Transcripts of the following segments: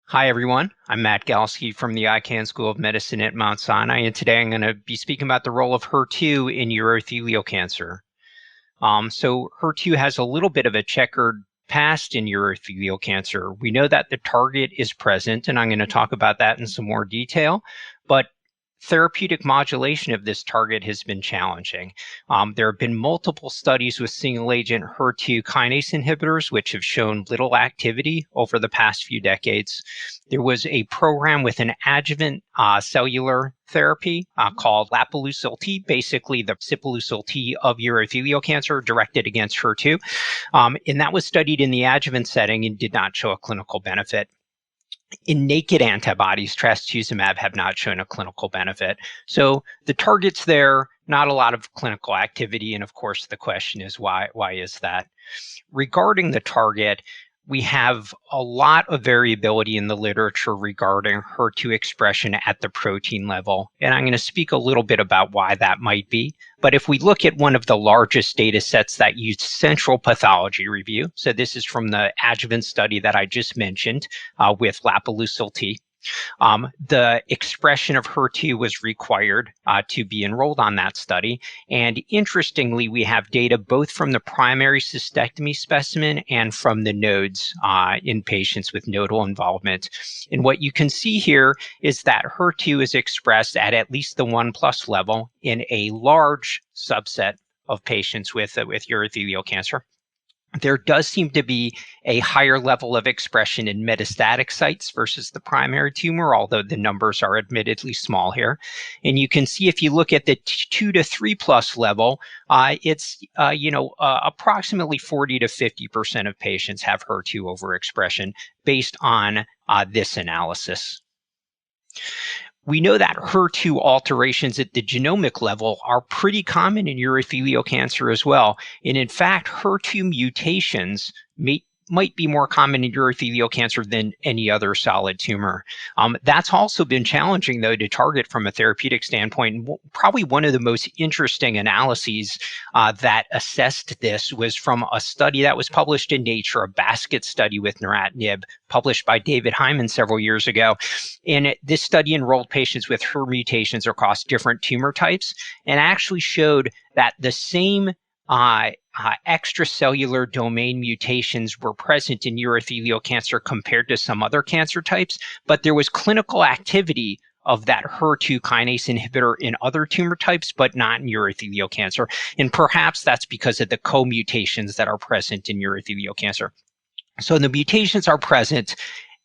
Hi, everyone. I'm Matt Galsky from the Icahn School of Medicine at Mount Sinai, and today I'm going to be speaking about the role of HER2 in urothelial cancer. So HER2 has a little bit of a checkered past in urothelial cancer. We know that the target is present, and I'm going to talk about that in some more detail, but therapeutic modulation of this target has been challenging. There have been multiple studies with single-agent HER2 kinase inhibitors, which have shown little activity over the past few decades. There was a program with an adjuvant cellular therapy called lapalucil-T, basically the sipalucil-T of urothelial cancer directed against HER2. And that was studied in the adjuvant setting and did not show a clinical benefit. In naked antibodies, trastuzumab have not shown a clinical benefit. So the target's there, not a lot of clinical activity. And of course, the question is why is that? Regarding the target, we have a lot of variability in the literature regarding HER2 expression at the protein level. And I'm going to speak a little bit about why that might be. But if we look at one of the largest data sets that used central pathology review, so this is from the adjuvant study that I just mentioned with lapalucil-T, the expression of HER2 was required to be enrolled on that study. And interestingly, we have data both from the primary cystectomy specimen and from the nodes in patients with nodal involvement. And what you can see here is that HER2 is expressed at least the 1+ level in a large subset of patients with urothelial cancer. There does seem to be a higher level of expression in metastatic sites versus the primary tumor, although the numbers are admittedly small here. And you can see if you look at the 2 to 3+ level, it's approximately 40 to 50% of patients have HER2 overexpression based on this analysis. We know that HER2 alterations at the genomic level are pretty common in urothelial cancer as well. And in fact, HER2 mutations might be more common in urothelial cancer than any other solid tumor. That's also been challenging, though, to target from a therapeutic standpoint. Probably one of the most interesting analyses that assessed this was from a study that was published in Nature, a basket study with neratinib, published by David Hyman several years ago. And this study enrolled patients with HER mutations across different tumor types and actually showed that the same extracellular domain mutations were present in urothelial cancer compared to some other cancer types, but there was clinical activity of that HER2 kinase inhibitor in other tumor types, but not in urothelial cancer. And perhaps that's because of the co-mutations that are present in urothelial cancer. So the mutations are present.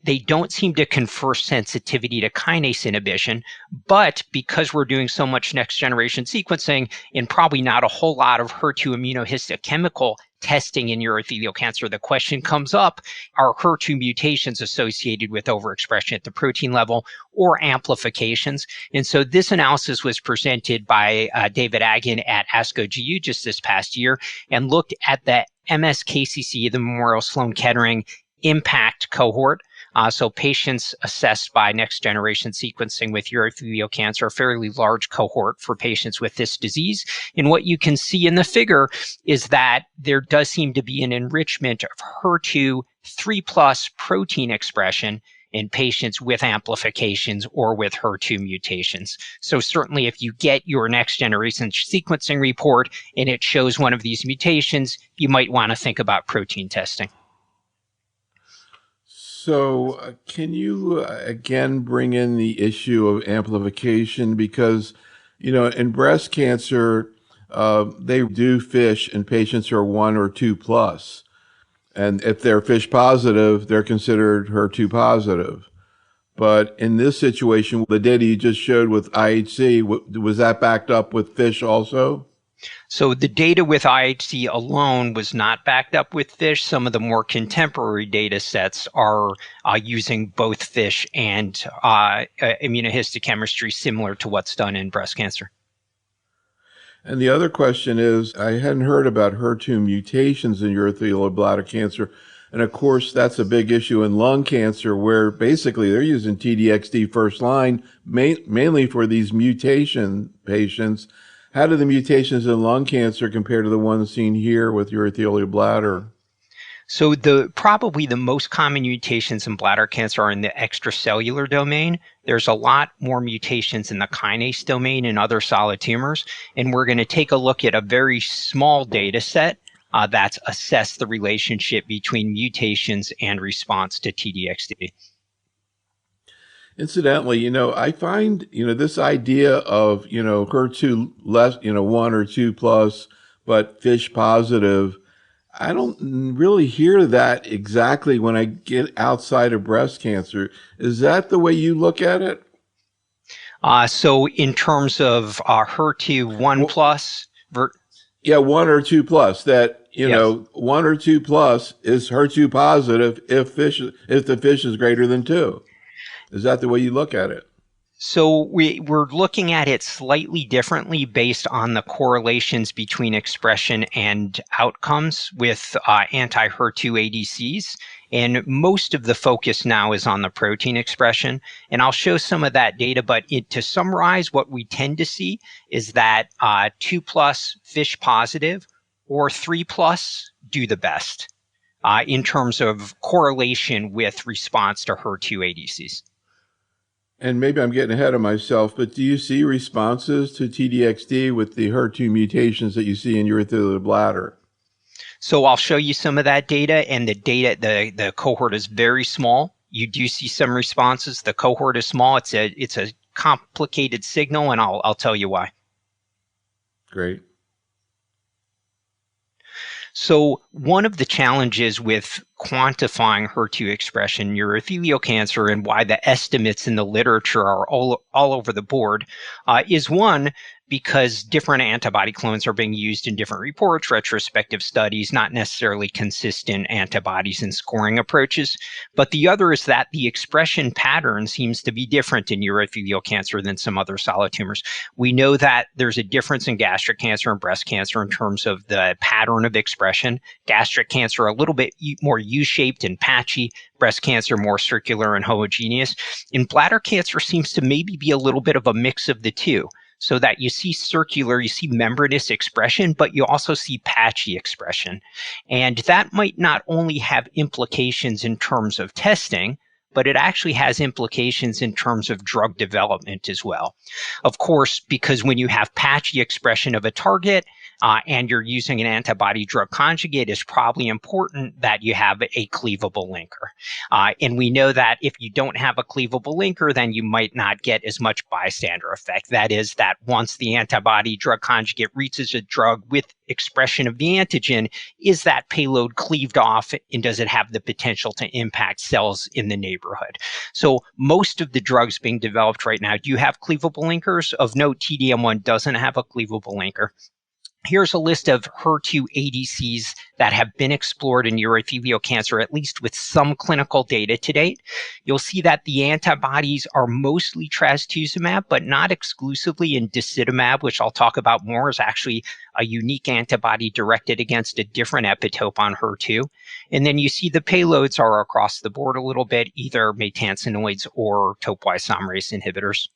They don't seem to confer sensitivity to kinase inhibition, but because we're doing so much next generation sequencing and probably not a whole lot of HER2 immunohistochemical testing in urothelial cancer, the question comes up, are HER2 mutations associated with overexpression at the protein level or amplifications? And so this analysis was presented by David Icahn at ASCO GU just this past year and looked at the MSKCC, the Memorial Sloan Kettering impact cohort. So patients assessed by next generation sequencing with urothelial cancer, a fairly large cohort for patients with this disease. And what you can see in the figure is that there does seem to be an enrichment of HER2 3+ protein expression in patients with amplifications or with HER2 mutations. So certainly if you get your next generation sequencing report and it shows one of these mutations, you might want to think about protein testing. So, can you again bring in the issue of amplification? Because, in breast cancer, they do FISH in patients who are 1 or 2+. And if they're FISH positive, they're considered HER2 positive. But in this situation, the data you just showed with IHC, was that backed up with FISH also? So the data with IHC alone was not backed up with FISH. Some of the more contemporary data sets are using both FISH and immunohistochemistry similar to what's done in breast cancer. And the other question is, I hadn't heard about HER2 mutations in urothelial bladder cancer. And of course, that's a big issue in lung cancer where basically they're using TDXD first line, mainly for these mutation patients. How do the mutations in lung cancer compare to the ones seen here with urothelial bladder? So probably the most common mutations in bladder cancer are in the extracellular domain. There's a lot more mutations in the kinase domain in other solid tumors, and we're going to take a look at a very small data set that's assessed the relationship between mutations and response to TDXD. Incidentally, I find, this idea of, HER2 less, 1 or 2 plus, but FISH positive, I don't really hear that exactly when I get outside of breast cancer. Is that the way you look at it? So in terms of HER2 1 plus, yeah, 1 or 2 plus, that, yes. 1 or 2 plus is HER2 positive if the FISH is greater than 2. Is that the way you look at it? So we're looking at it slightly differently based on the correlations between expression and outcomes with anti-HER2 ADCs. And most of the focus now is on the protein expression. And I'll show some of that data, but to summarize, what we tend to see is that 2 plus FISH positive or 3 plus do the best in terms of correlation with response to HER2 ADCs. And maybe I'm getting ahead of myself, but do you see responses to TDXD with the HER2 mutations that you see in urothelial bladder? So I'll show you some of that data, and the cohort is very small. You do see some responses. The cohort is small. It's a complicated signal, and I'll tell you why. Great. So one of the challenges with quantifying HER2 expression in urothelial cancer, and why the estimates in the literature are all over the board, is one, because different antibody clones are being used in different reports, retrospective studies, not necessarily consistent antibodies and scoring approaches. But the other is that the expression pattern seems to be different in urothelial cancer than some other solid tumors. We know that there's a difference in gastric cancer and breast cancer in terms of the pattern of expression. Gastric cancer a little bit more U-shaped and patchy, breast cancer more circular and homogeneous. And bladder cancer seems to maybe be a little bit of a mix of the two, so that you see circular, you see membranous expression, but you also see patchy expression. And that might not only have implications in terms of testing, but it actually has implications in terms of drug development as well. Of course, because when you have patchy expression of a target, and you're using an antibody drug conjugate, it's probably important that you have a cleavable linker. And we know that if you don't have a cleavable linker, then you might not get as much bystander effect. That is, that once the antibody drug conjugate reaches a drug with expression of the antigen, is that payload cleaved off, and does it have the potential to impact cells in the neighborhood? So most of the drugs being developed right now do have cleavable linkers. Of note, TDM1 doesn't have a cleavable linker. Here's a list of HER2 ADCs that have been explored in urothelial cancer, at least with some clinical data to date. You'll see that the antibodies are mostly trastuzumab, but not exclusively. And disitamab, which I'll talk about more, is actually a unique antibody directed against a different epitope on HER2. And then you see the payloads are across the board a little bit, either maytansinoids or topoisomerase inhibitors.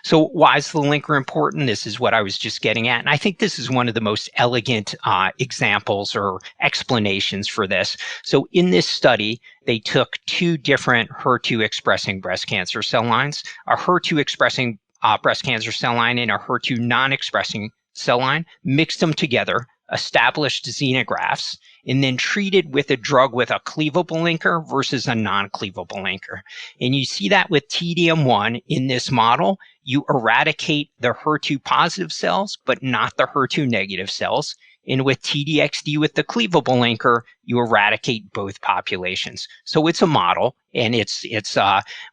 So why is the linker important? This is what I was just getting at. And I think this is one of the most elegant examples or explanations for this. So in this study, they took two different HER2 expressing breast cancer cell lines, a HER2 expressing breast cancer cell line and a HER2 non-expressing cell line, mixed them together, established xenografts, and then treated with a drug with a cleavable linker versus a non-cleavable linker. And you see that with TDM1 in this model, you eradicate the HER2 positive cells, but not the HER2 negative cells. And with TDXD with the cleavable linker, you eradicate both populations. So it's a model, and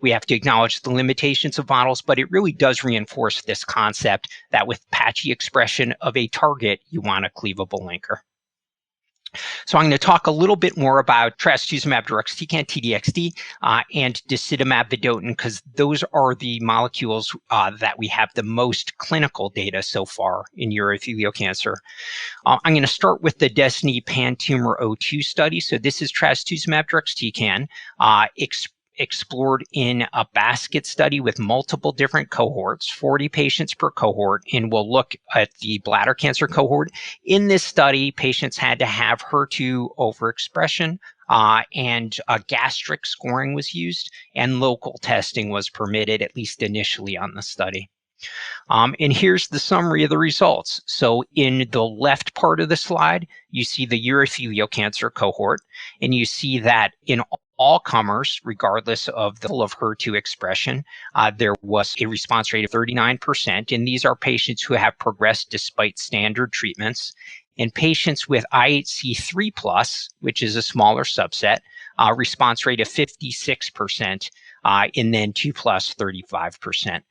we have to acknowledge the limitations of models, but it really does reinforce this concept that with patchy expression of a target, you want a cleavable linker. So I'm going to talk a little bit more about trastuzumab deruxtecan, TDXD, and disitamab vedotin, because those are the molecules that we have the most clinical data so far in urothelial cancer. I'm going to start with the Destiny Pan-Tumor 02 study. So this is trastuzumab deruxtecan explored in a basket study with multiple different cohorts, 40 patients per cohort, and we'll look at the bladder cancer cohort. In this study, patients had to have HER2 overexpression, and gastric scoring was used, and local testing was permitted, at least initially on the study. And here's the summary of the results. So in the left part of the slide, you see the urothelial cancer cohort, and you see that in all comers, regardless of the level of HER2 expression, there was a response rate of 39%, and these are patients who have progressed despite standard treatments. In patients with IHC3+, which is a smaller subset, response rate of 56%, and then 2+, 35%.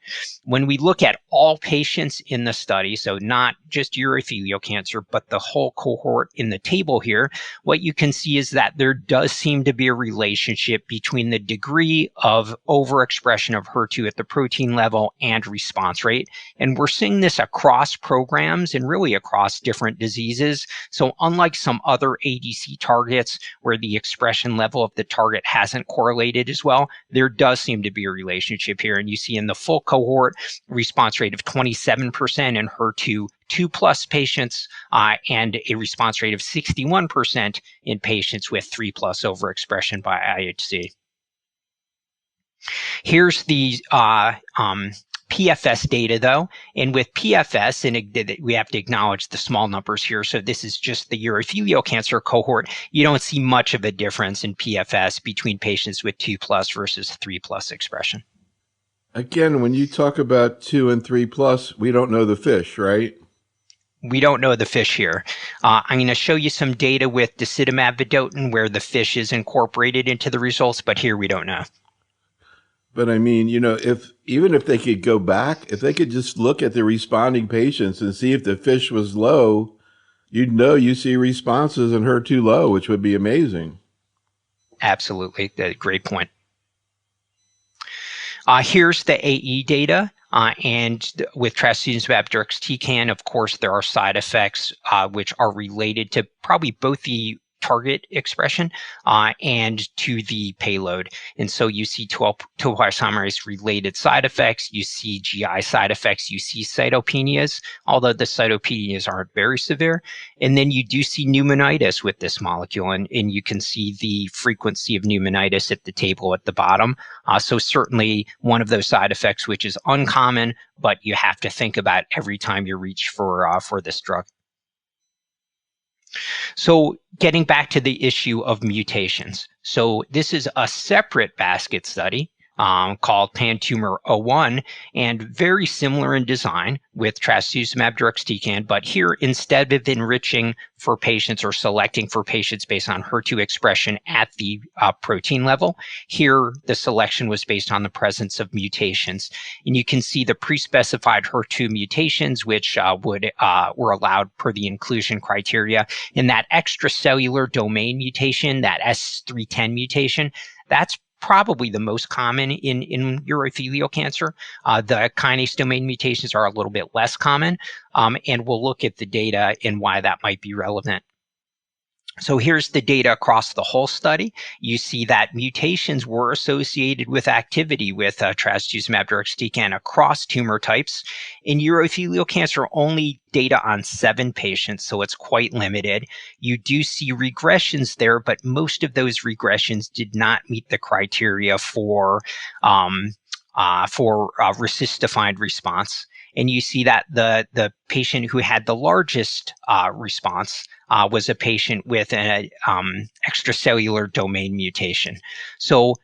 When we look at all patients in the study, so not just urothelial cancer, but the whole cohort in the table here, what you can see is that there does seem to be a relationship between the degree of overexpression of HER2 at the protein level and response rate. And we're seeing this across programs and really across different diseases. So unlike some other ADC targets where the expression level of the target hasn't correlated as well, there does seem to be a relationship here. And you see in the full cohort, response rate of 27% in HER2 2+ patients, and a response rate of 61% in patients with 3+ overexpression by IHC. Here's the PFS data, though, and with PFS, and we have to acknowledge the small numbers here, so this is just the urothelial cancer cohort, you don't see much of a difference in PFS between patients with 2+ versus 3+ expression. Again, when you talk about 2 and 3+, we don't know the fish, right? We don't know the fish here. I'm going to show you some data with disitamab vedotin where the fish is incorporated into the results, but here we don't know. But I mean, you know, even if they could go back, if they could just look at the responding patients and see if the fish was low, you'd know you see responses in HER2 low, which would be amazing. Absolutely. Great point. Here's the AE data. And with trastuzumab deruxtecan, of course, there are side effects which are related to probably both the target expression and to the payload. And so you see topoisomerase related side effects, you see GI side effects, you see cytopenias, although the cytopenias aren't very severe. And then you do see pneumonitis with this molecule, and you can see the frequency of pneumonitis at the table at the bottom. So certainly one of those side effects which is uncommon, but you have to think about every time you reach for this drug. So getting back to the issue of mutations. So this is a separate basket study called Pan-Tumor01, and very similar in design with trastuzumab deruxtecan, but here instead of enriching for patients or selecting for patients based on HER2 expression at the protein level, here the selection was based on the presence of mutations. And you can see the pre-specified HER2 mutations, which were allowed per the inclusion criteria. And that extracellular domain mutation, that S310 mutation, that's probably the most common in urothelial cancer. The kinase domain mutations are a little bit less common, and we'll look at the data and why that might be relevant. So here's the data across the whole study. You see that mutations were associated with activity with trastuzumab deruxtecan across tumor types. In urothelial cancer, only data on 7 patients, so it's quite limited. You do see regressions there, but most of those regressions did not meet the criteria for RECIST-defined response. And you see that the patient who had the largest response was a patient with an extracellular domain mutation. So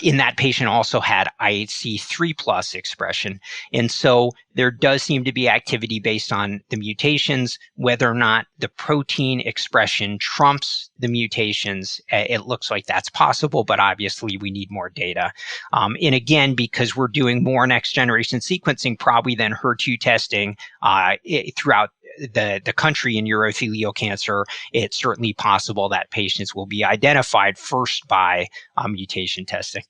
in that patient also had IHC3+ expression. And so there does seem to be activity based on the mutations. Whether or not the protein expression trumps the mutations, it looks like that's possible, but obviously we need more data. And again, because we're doing more next generation sequencing probably than HER2 testing throughout the country in urothelial cancer, it's certainly possible that patients will be identified first by mutation testing.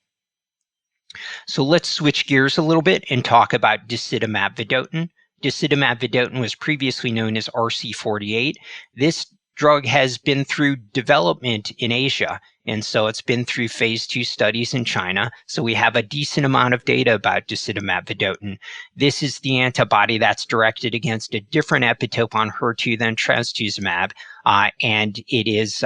So let's switch gears a little bit and talk about disitamab vedotin. Disitamab vedotin was previously known as RC48. This drug has been through development in Asia, And so it's been through phase 2 studies in China. So we have a decent amount of data about disitamab vedotin. This is the antibody that's directed against a different epitope on HER2 than trastuzumab, and it is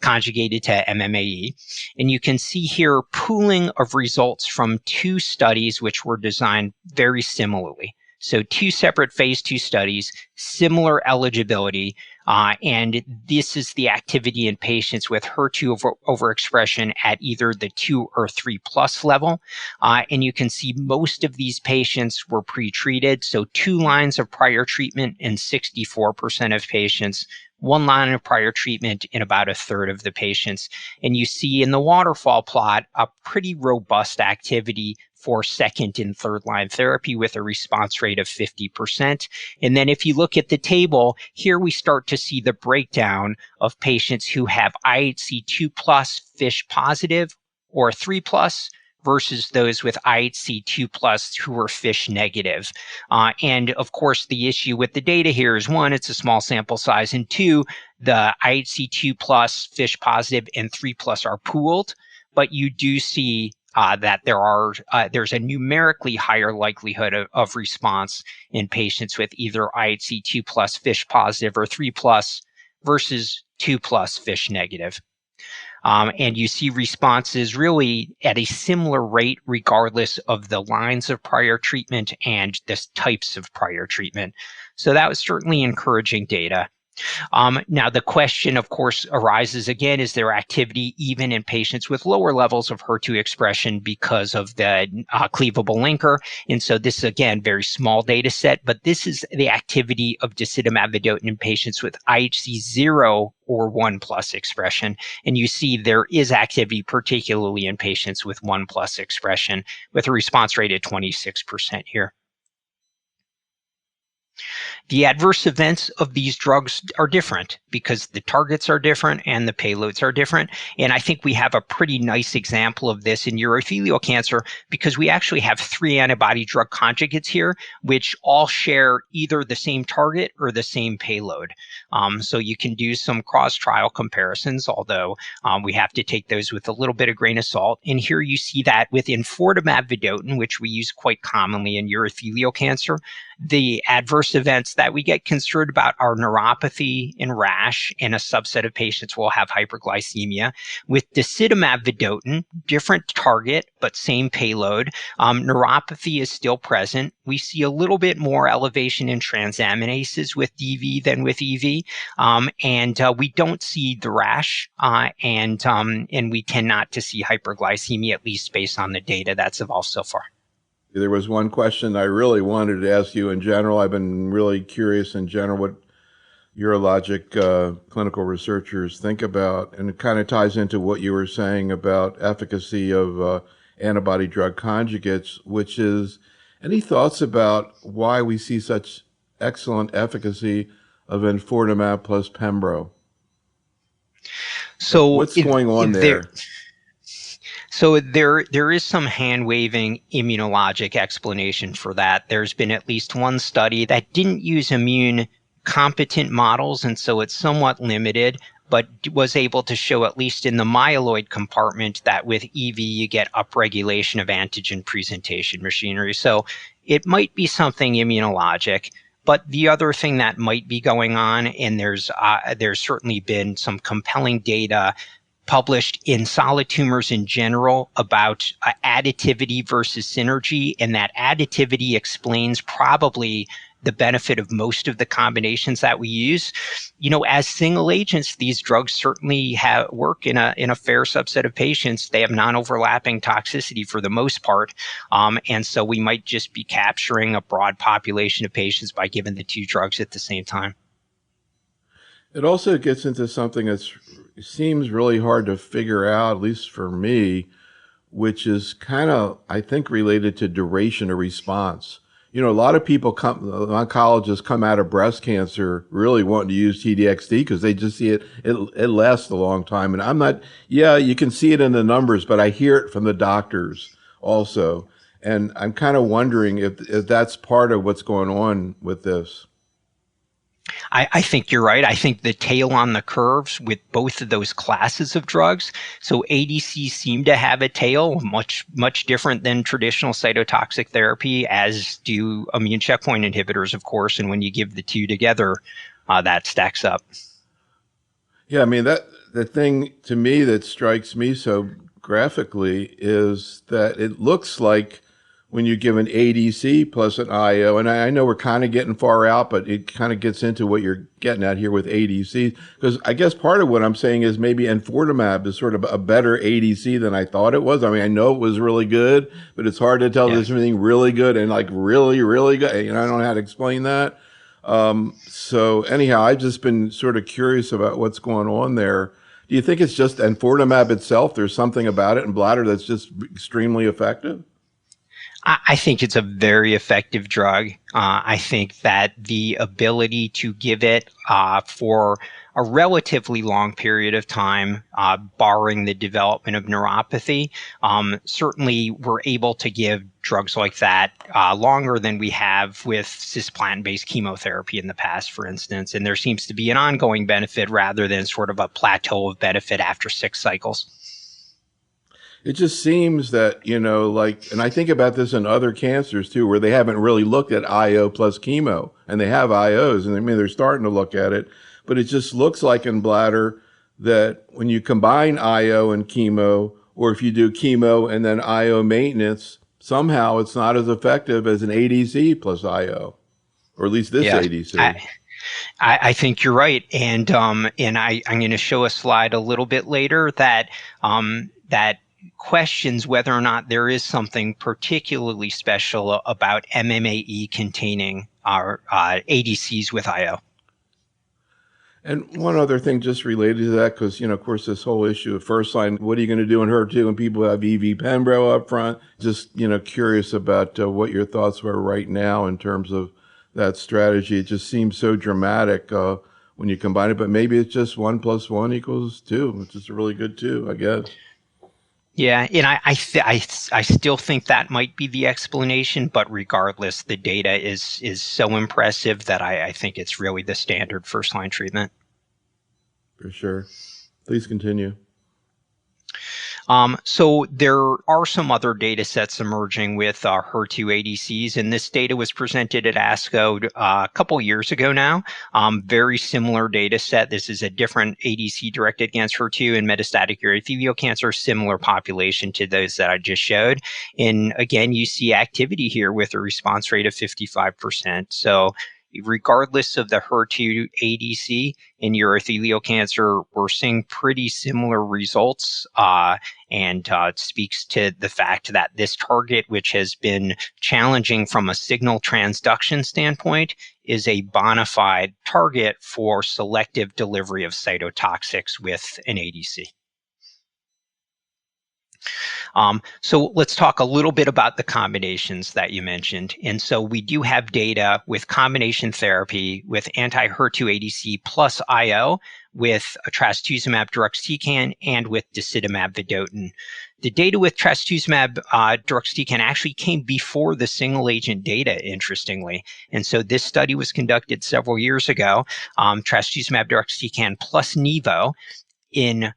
conjugated to MMAE. And you can see here pooling of results from 2 studies which were designed very similarly. So 2 separate phase 2 studies, similar eligibility, and this is the activity in patients with HER2 overexpression at either the 2 or 3 plus level. And you can see most of these patients were pretreated. So 2 lines of prior treatment in 64% of patients, 1 line of prior treatment in about a third of the patients. And you see in the waterfall plot a pretty robust activity for second and third line therapy with a response rate of 50%. And then if you look at the table, here we start to see the breakdown of patients who have IHC 2 plus FISH positive or 3 plus versus those with IHC 2 plus who are FISH negative. And of course, the issue with the data here is 1, it's a small sample size, and 2, the IHC 2 plus FISH positive and 3 plus are pooled, but you do see that there's a numerically higher likelihood of response in patients with either IHC 2 plus FISH positive or 3 plus versus 2 plus FISH negative. And you see responses really at a similar rate regardless of the lines of prior treatment and the types of prior treatment. So that was certainly encouraging data. Now, the question, of course, arises again, is there activity even in patients with lower levels of HER2 expression because of the cleavable linker? And so this is, again, very small data set, but this is the activity of disitamab vedotin in patients with IHC 0 or 1 plus expression. And you see there is activity, particularly in patients with 1 plus expression, with a response rate of 26% here. The adverse events of these drugs are different because the targets are different and the payloads are different. And I think we have a pretty nice example of this in urothelial cancer because we actually have 3 antibody drug conjugates here, which all share either the same target or the same payload. So you can do some cross-trial comparisons, although we have to take those with a little bit of grain of salt. And here you see that with enfortumab vedotin, which we use quite commonly in urothelial cancer, the adverse events that we get concerned about are neuropathy and rash, and a subset of patients will have hyperglycemia. With disitamab vedotin, different target, but same payload, neuropathy is still present. We see a little bit more elevation in transaminases with DV than with EV, and we don't see the rash, and we tend not to see hyperglycemia, at least based on the data that's evolved so far. There was one question I really wanted to ask you in general. I've been really curious in general what urologic clinical researchers think about, and it kind of ties into what you were saying about efficacy of antibody drug conjugates, which is, any thoughts about why we see such excellent efficacy of enfortumab plus pembro? So what's going on there? So there is some hand-waving immunologic explanation for that. There's been at least one study that didn't use immune competent models, and so it's somewhat limited, but was able to show, at least in the myeloid compartment, that with EV you get upregulation of antigen presentation machinery. So it might be something immunologic. But the other thing that might be going on, and there's certainly been some compelling data published in solid tumors in general about additivity versus synergy, and that additivity explains probably the benefit of most of the combinations that we use. You know, as single agents, these drugs certainly work in a fair subset of patients. They have non-overlapping toxicity for the most part, and so we might just be capturing a broad population of patients by giving the 2 drugs at the same time. It also gets into something that seems really hard to figure out, at least for me, which is kind of, I think, related to duration of response. You know, a lot of people oncologists come out of breast cancer really wanting to use T-DXd because they just see it lasts a long time. And I'm not, yeah, you can see it in the numbers, but I hear it from the doctors also. And I'm kind of wondering if that's part of what's going on with this. I think you're right. I think the tail on the curves with both of those classes of drugs. So ADCs seem to have a tail, much different than traditional cytotoxic therapy, as do immune checkpoint inhibitors, of course. And when you give the two together, that stacks up. Yeah, I mean that the thing to me that strikes me so graphically is that it looks like when you give an ADC plus an IO, and I know we're kind of getting far out, but it kind of gets into what you're getting at here with ADC, because I guess part of what I'm saying is maybe enfortumab is sort of a better ADC than I thought it was. I mean, I know it was really good, but it's hard to tell Yeah. there's something really good and like really, really good. You know, I don't know how to explain that. So anyhow, I've just been sort of curious about what's going on there. Do you think it's just enfortumab itself? There's something about it in bladder that's just extremely effective? I think it's a very effective drug. I think that the ability to give it for a relatively long period of time, barring the development of neuropathy, certainly we're able to give drugs like that longer than we have with cisplatin-based chemotherapy in the past, for instance. And there seems to be an ongoing benefit rather than sort of a plateau of benefit after 6 cycles. It just seems that, you know, like, and I think about this in other cancers too, where they haven't really looked at IO plus chemo, and they have IOs, and I mean, they're starting to look at it, but it just looks like in bladder that when you combine IO and chemo, or if you do chemo and then IO maintenance, somehow it's not as effective as an ADC plus IO, or at least this Yeah. ADC. I think you're right, and I'm going to show a slide a little bit later that questions whether or not there is something particularly special about MMAE containing our ADCs with IO. And one other thing just related to that, because, you know, of course, this whole issue of first line, what are you going to do in HER2 when people have EV Pembro up front? Just, you know, curious about what your thoughts were right now in terms of that strategy. It just seems so dramatic when you combine it, but maybe it's just 1+1 = 2, which is really good too, I guess. Yeah, and I still think that might be the explanation, but regardless, the data is so impressive that I think it's really the standard first line treatment. For sure. Please continue. So there are some other data sets emerging with HER2 ADCs, and this data was presented at ASCO a couple years ago now. Very similar data set. This is a different ADC directed against HER2 and metastatic urothelial cancer, similar population to those that I just showed. And again, you see activity here with a response rate of 55%. So regardless of the HER2 ADC in urothelial cancer, we're seeing pretty similar results. And it speaks to the fact that this target, which has been challenging from a signal transduction standpoint, is a bona fide target for selective delivery of cytotoxics with an ADC. So let's talk a little bit about the combinations that you mentioned. And so we do have data with combination therapy with anti-HER2 ADC plus IO with trastuzumab deruxtecan and with disitamab vedotin. The data with trastuzumab deruxtecan actually came before the single agent data, interestingly. And so this study was conducted several years ago, trastuzumab deruxtecan plus Nivo in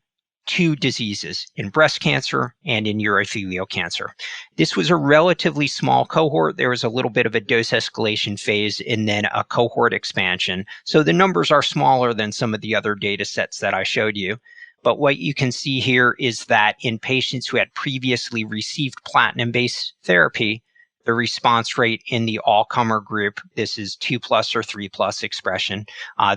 2 diseases, in breast cancer and in urothelial cancer. This was a relatively small cohort. There was a little bit of a dose escalation phase and then a cohort expansion. So the numbers are smaller than some of the other data sets that I showed you. But what you can see here is that in patients who had previously received platinum-based therapy, the response rate in the all-comer group, this is 2+ or 3+ expression,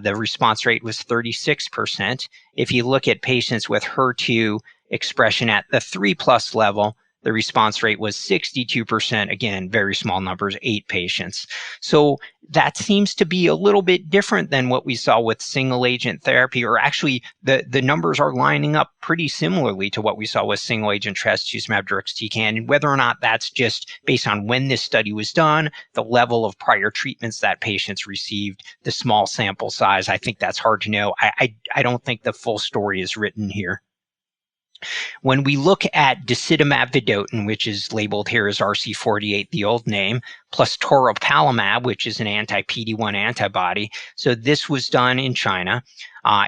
the response rate was 36%. If you look at patients with HER2 expression at the 3+ level, the response rate was 62%. Again, very small numbers, 8 patients. So that seems to be a little bit different than what we saw with single agent therapy, or actually the numbers are lining up pretty similarly to what we saw with single agent trastuzumab deruxtecan. And whether or not that's just based on when this study was done, the level of prior treatments that patients received, the small sample size, I think that's hard to know. I don't think the full story is written here. When we look at disitamab vedotin, which is labeled here as RC48, the old name, plus toripalimab, which is an anti-PD-1 antibody. So this was done in China,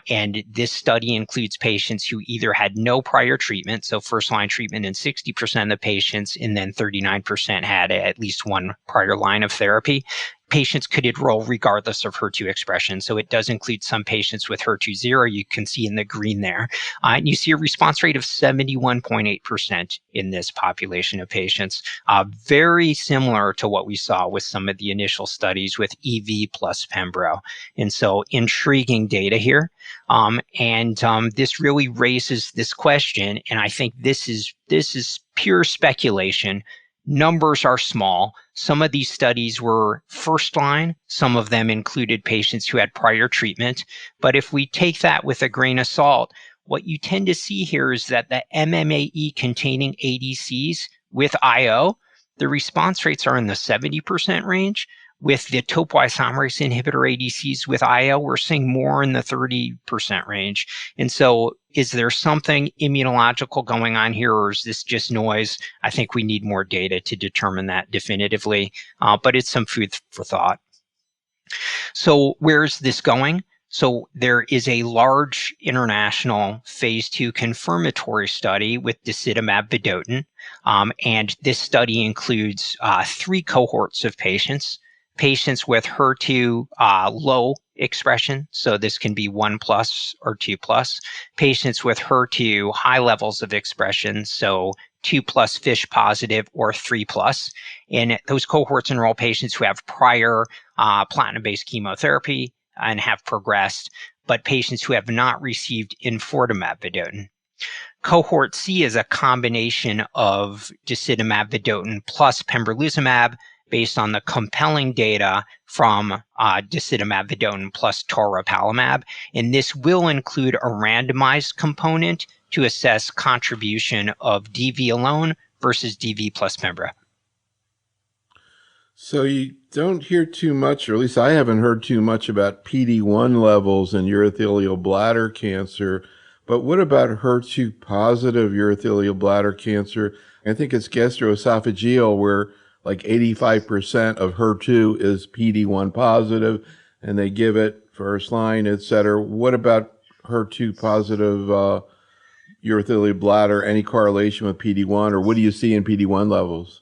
and this study includes patients who either had no prior treatment, so first-line treatment in 60% of the patients, and then 39% had at least one prior line of therapy. Patients could enroll regardless of HER2 expression. So it does include some patients with HER2-0, you can see in the green there. And you see a response rate of 71.8% in this population of patients, very similar to what we saw with some of the initial studies with EV plus Pembro. And so intriguing data here. This really raises this question, and I think this is pure speculation. Numbers are small. Some of these studies were first line. Some of them included patients who had prior treatment. But if we take that with a grain of salt, what you tend to see here is that the MMAE containing ADCs with IO, the response rates are in the 70% range. With the topoisomerase inhibitor ADCs with IO, we're seeing more in the 30% range. And so is there something immunological going on here, or is this just noise? I think we need more data to determine that definitively, but it's some food for thought. So where's this going? So there is a large international phase 2 confirmatory study with disitamab vedotin, and this study includes 3 cohorts of patients with HER2 low expression, so this can be 1 plus or 2 plus, patients with HER2 high levels of expression, so 2 plus FISH positive or 3 plus. And those cohorts enroll patients who have prior platinum-based chemotherapy and have progressed, but patients who have not received enfortumab vedotin. Cohort C is a combination of disitamab vedotin plus pembrolizumab, based on the compelling data from disitamab vedotin plus toripalimab. And this will include a randomized component to assess contribution of DV alone versus DV plus Pembra. So you don't hear too much, or at least I haven't heard too much about PD-1 levels in urothelial bladder cancer. But what about HER2 positive urothelial bladder cancer? I think it's gastroesophageal, where like 85% of HER2 is PD-1 positive, and they give it first line, et cetera. What about HER2 positive urothelial bladder? Any correlation with PD-1, or what do you see in PD-1 levels?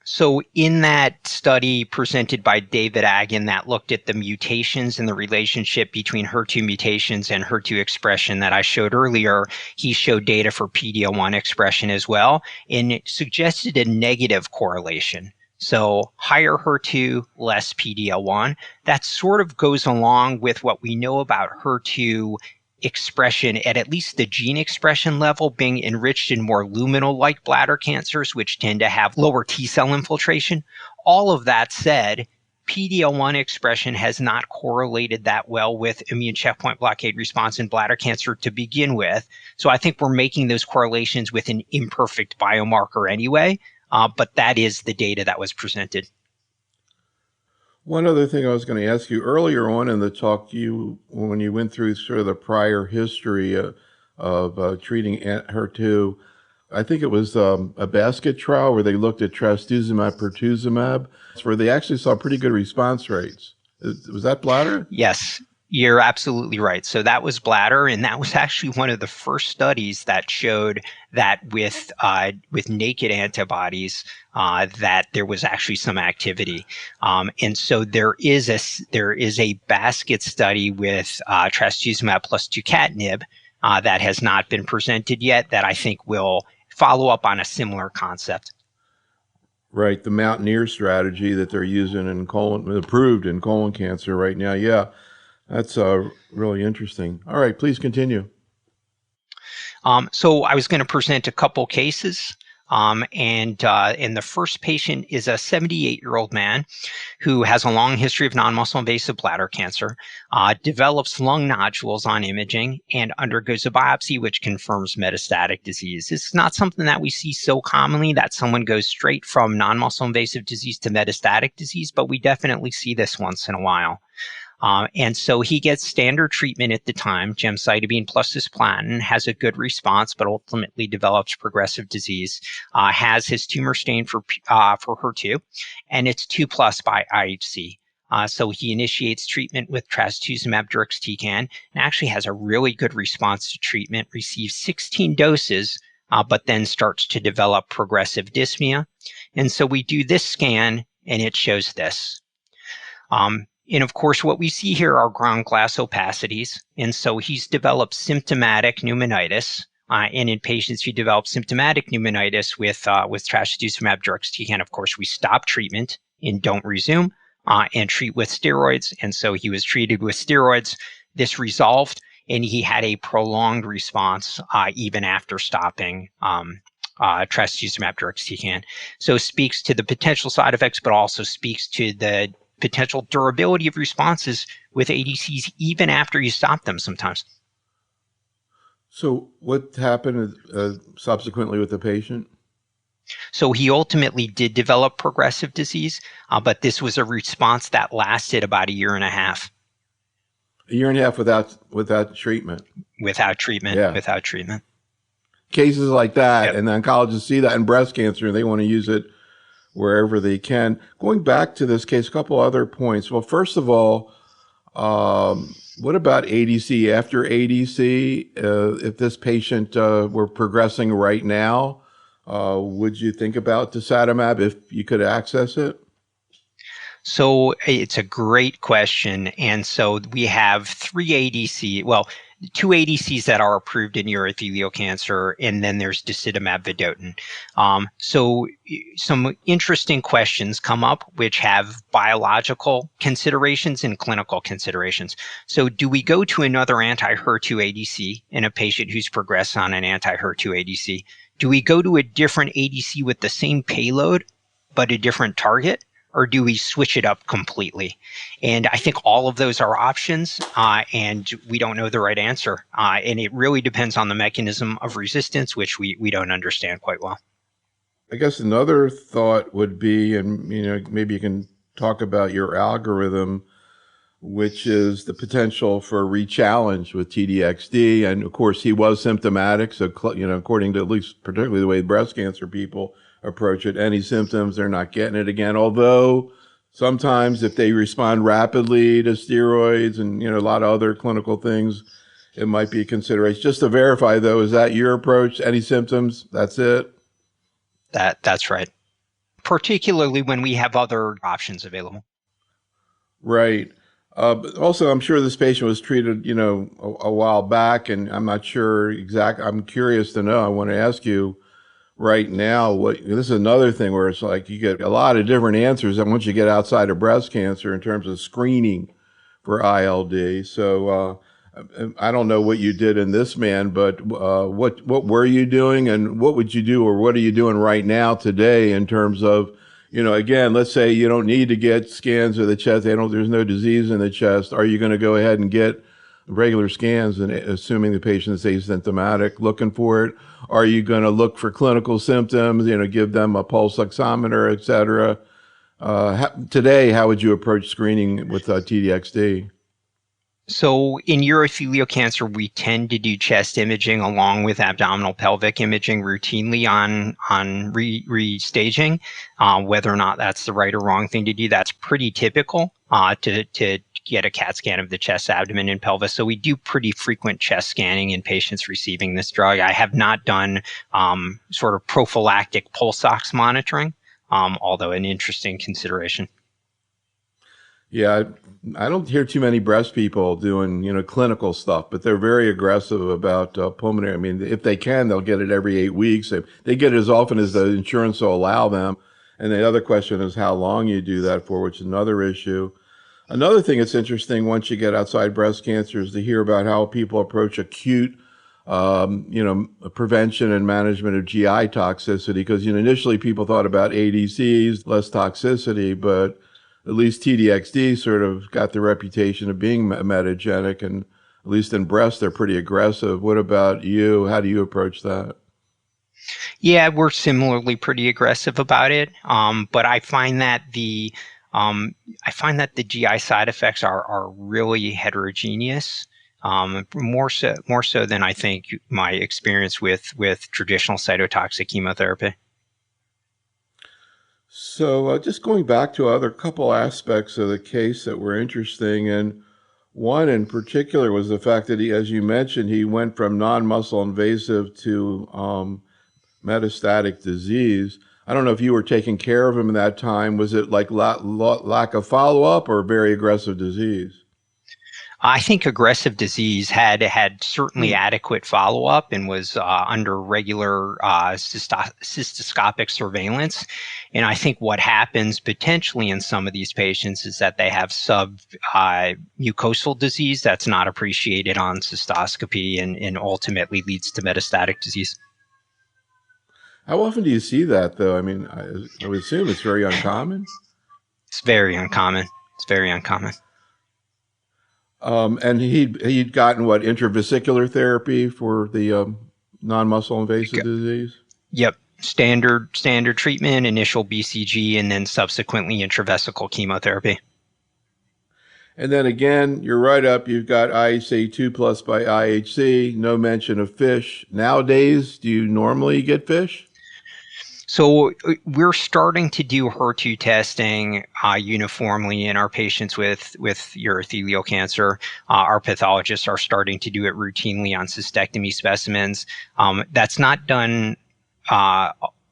So in that study presented by David Icahn that looked at the mutations and the relationship between HER2 mutations and HER2 expression that I showed earlier, he showed data for PD-L1 expression as well, and it suggested a negative correlation. So higher HER2, less PD-L1. That sort of goes along with what we know about HER2 expression at least the gene expression level being enriched in more luminal-like bladder cancers, which tend to have lower T-cell infiltration. All of that said, PD-L1 expression has not correlated that well with immune checkpoint blockade response in bladder cancer to begin with. So I think we're making those correlations with an imperfect biomarker anyway, but that is the data that was presented. One other thing I was going to ask you earlier on in the talk, when you went through sort of the prior history of treating HER2, I think it was a basket trial where they looked at trastuzumab, pertuzumab, where they actually saw pretty good response rates. Was that bladder? Yes, you're absolutely right. So that was bladder, and that was actually one of the first studies that showed that with naked antibodies, that there was actually some activity. And so there is a basket study with trastuzumab plus tucatinib that has not been presented yet that I think will follow up on a similar concept. Right, the Mountaineer strategy that they're using in approved in colon cancer right now. Yeah, that's really interesting. All right, please continue. So I was going to present a couple cases. And the first patient is a 78-year-old man who has a long history of non-muscle invasive bladder cancer, develops lung nodules on imaging, and undergoes a biopsy, which confirms metastatic disease. It's not something that we see so commonly that someone goes straight from non-muscle invasive disease to metastatic disease, but we definitely see this once in a while. And so he gets standard treatment at the time, gemcitabine plus cisplatin, has a good response, but ultimately develops progressive disease, has his tumor stained for HER2, and it's 2 plus by IHC. So he initiates treatment with trastuzumab deruxtecan and actually has a really good response to treatment, receives 16 doses, but then starts to develop progressive dyspnea. And so we do this scan, and it shows this. And of course, what we see here are ground glass opacities. And so he's developed symptomatic pneumonitis. And in patients who develop symptomatic pneumonitis with trastuzumab deruxtecan, of course, we stop treatment and don't resume and treat with steroids. And so he was treated with steroids. This resolved, and he had a prolonged response even after stopping trastuzumab deruxtecan. So speaks to the potential side effects, but also speaks to the potential durability of responses with ADCs even after you stop them sometimes. So what happened subsequently with the patient? So he ultimately did develop progressive disease, but this was a response that lasted about a year and a half. A year and a half without treatment. Without treatment. Yeah. Without treatment. Cases like that, Yep. and the oncologists see that in breast cancer, and they want to use it wherever they can. Going back to this case, a couple other points. Well, first of all, what about ADC? After ADC, if this patient were progressing right now, would you think about dasatamab if you could access it? So it's a great question. And so we have 3 ADC, well, 2 ADCs that are approved in urothelial cancer, and then there's disitamab vedotin. So some interesting questions come up which have biological considerations and clinical considerations. So do we go to another anti-HER2 ADC in a patient who's progressed on an anti-HER2 ADC? Do we go to a different ADC with the same payload but a different target? Or do we switch it up completely? And I think all of those are options, and we don't know the right answer. And it really depends on the mechanism of resistance, which we don't understand quite well. I guess another thought would be, and maybe you can talk about your algorithm, which is the potential for a re-challenge with T-DXd. And of course, he was symptomatic. So, according to at least particularly the way breast cancer people approach it, any symptoms, they're not getting it again. Although sometimes if they respond rapidly to steroids and, a lot of other clinical things, it might be a consideration. Just to verify though, is that your approach? Any symptoms? That's it? That's right. Particularly when we have other options available. Right. Also, I'm sure this patient was treated, a while back, and I'm not sure exactly. I'm curious to know. I want to ask you right now, this is another thing where it's like you get a lot of different answers once you get outside of breast cancer in terms of screening for ILD. So I don't know what you did in this man, but what were you doing, and what would you do, or what are you doing right now today in terms of, again, let's say you don't need to get scans of the chest. There's no disease in the chest. Are you going to go ahead and get regular scans, and assuming the patient is asymptomatic, looking for it? Are you going to look for clinical symptoms, give them a pulse oximeter, et cetera? Today, how would you approach screening with T-DXd? So in urothelial cancer, we tend to do chest imaging along with abdominal pelvic imaging routinely on restaging. Whether or not that's the right or wrong thing to do, that's pretty typical to get a CAT scan of the chest, abdomen, and pelvis. So we do pretty frequent chest scanning in patients receiving this drug. I have not done sort of prophylactic pulse ox monitoring, although an interesting consideration. Yeah, I don't hear too many breast people doing, clinical stuff, but they're very aggressive about pulmonary. I mean, if they can, they'll get it every 8 weeks. They get it as often as the insurance will allow them. And the other question is how long you do that for, which is another issue. Another thing that's interesting once you get outside breast cancer is to hear about how people approach acute, prevention and management of GI toxicity. Because, initially people thought about ADCs, less toxicity, but at least T-DXd sort of got the reputation of being metagenic, and at least in breast, they're pretty aggressive. What about you? How do you approach that? Yeah, we're similarly pretty aggressive about it. But I find that the I find that the GI side effects are really heterogeneous. More so than I think my experience with traditional cytotoxic chemotherapy. So just going back to other couple aspects of the case that were interesting, and one in particular was the fact that he, as you mentioned, he went from non-muscle invasive to metastatic disease. I don't know if you were taking care of him in that time. Was it like lack of follow-up or very aggressive disease? I think aggressive disease had certainly Hmm. adequate follow-up and was under regular cystoscopic surveillance. And I think what happens potentially in some of these patients is that they have mucosal disease that's not appreciated on cystoscopy and ultimately leads to metastatic disease. How often do you see that, though? I mean, I would assume it's very uncommon. It's very uncommon. It's very uncommon. And he'd gotten what, intravesicular therapy for the non-muscle invasive disease? Yep. Standard treatment, initial BCG, and then subsequently intravesical chemotherapy. And then again, you're right up. You've got IHC 2 plus by IHC, no mention of fish. Nowadays, do you normally get fish? So we're starting to do HER2 testing uniformly in our patients with urothelial cancer. Our pathologists are starting to do it routinely on cystectomy specimens. That's not done.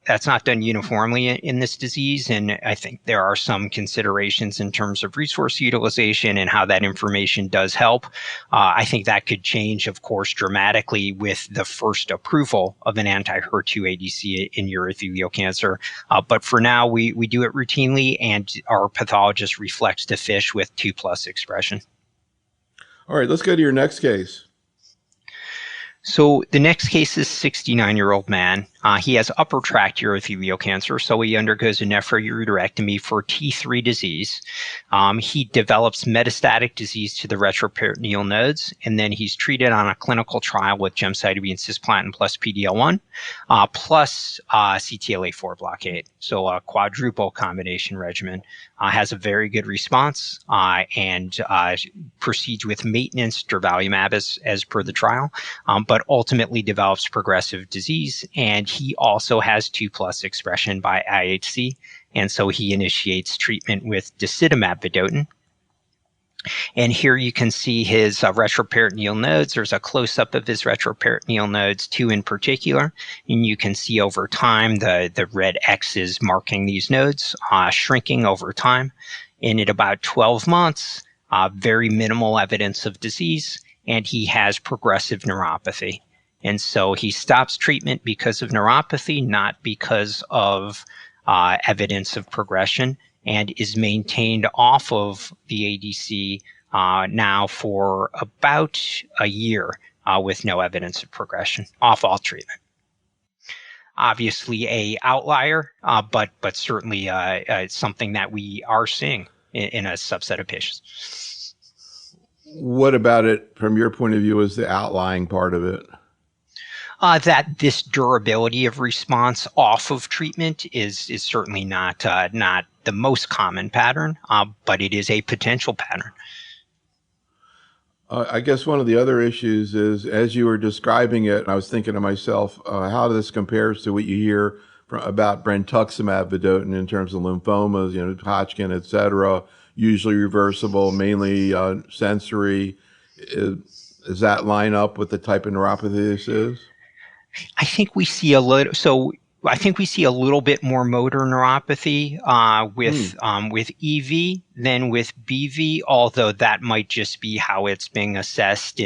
That's not done uniformly in this disease, and I think there are some considerations in terms of resource utilization and how that information does help. I think that could change, of course, dramatically with the first approval of an anti-HER2 ADC in urothelial cancer. But for now, we do it routinely, and our pathologist reflects to FISH with 2+ expression. All right, let's go to your next case. So the next case is 69-year-old man. He has upper tract urothelial cancer, so he undergoes a nephroureterectomy for T3 disease. He develops metastatic disease to the retroperitoneal nodes, and then he's treated on a clinical trial with gemcitabine cisplatin plus PD-L1 plus CTLA-4 blockade. So a quadruple combination regimen. Has a very good response and proceeds with maintenance durvalumab as per the trial, but ultimately develops progressive disease. And he also has 2+ expression by IHC. And so he initiates treatment with disitamab vedotin. And here you can see his retroperitoneal nodes. There's a close-up of his retroperitoneal nodes, 2 in particular. And you can see over time the red X's marking these nodes shrinking over time. And at about 12 months, very minimal evidence of disease, and he has progressive neuropathy. And so he stops treatment because of neuropathy, not because of evidence of progression, and is maintained off of the ADC now for about a year with no evidence of progression, off all treatment. Obviously a outlier, but certainly it's something that we are seeing in a subset of patients. What about it from your point of view is the outlying part of it? That this durability of response off of treatment is certainly not the most common pattern, but it is a potential pattern. I guess one of the other issues is, as you were describing it, I was thinking to myself, how this compares to what you hear about brentuximab vedotin in terms of lymphomas, Hodgkin, et cetera, usually reversible, mainly sensory. Does that line up with the type of neuropathy this is? I think we see a little. So I think we see a little bit more motor neuropathy with EV than with BV, although that might just be how it's being assessed.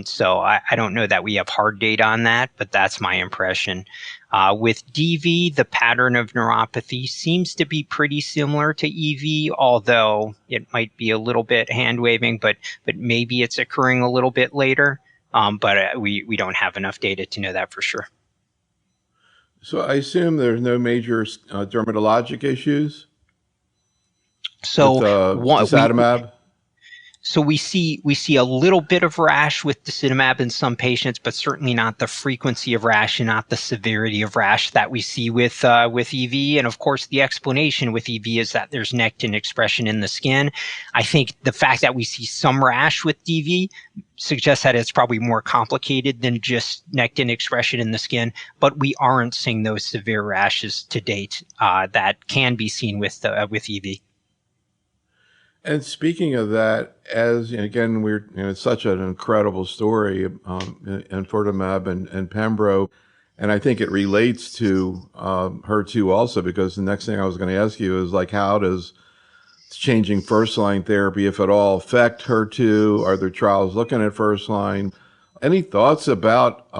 So I don't know that we have hard data on that, but that's my impression. With DV, the pattern of neuropathy seems to be pretty similar to EV, although it might be a little bit hand waving, but maybe it's occurring a little bit later. But we don't have enough data to know that for sure. So I assume there's no major dermatologic issues So with what dasatamab? So we see a little bit of rash with disitamab in some patients, but certainly not the frequency of rash and not the severity of rash that we see with EV. And of course, the explanation with EV is that there's nectin expression in the skin. I think the fact that we see some rash with DV suggests that it's probably more complicated than just nectin expression in the skin, but we aren't seeing those severe rashes to date that can be seen with EV. And speaking of that, as again, it's such an incredible story, enfortumab and Pembro, and I think it relates to HER2 also, because the next thing I was going to ask you is like, how does changing first line therapy, if at all, affect HER2? Are there trials looking at first line? Any thoughts about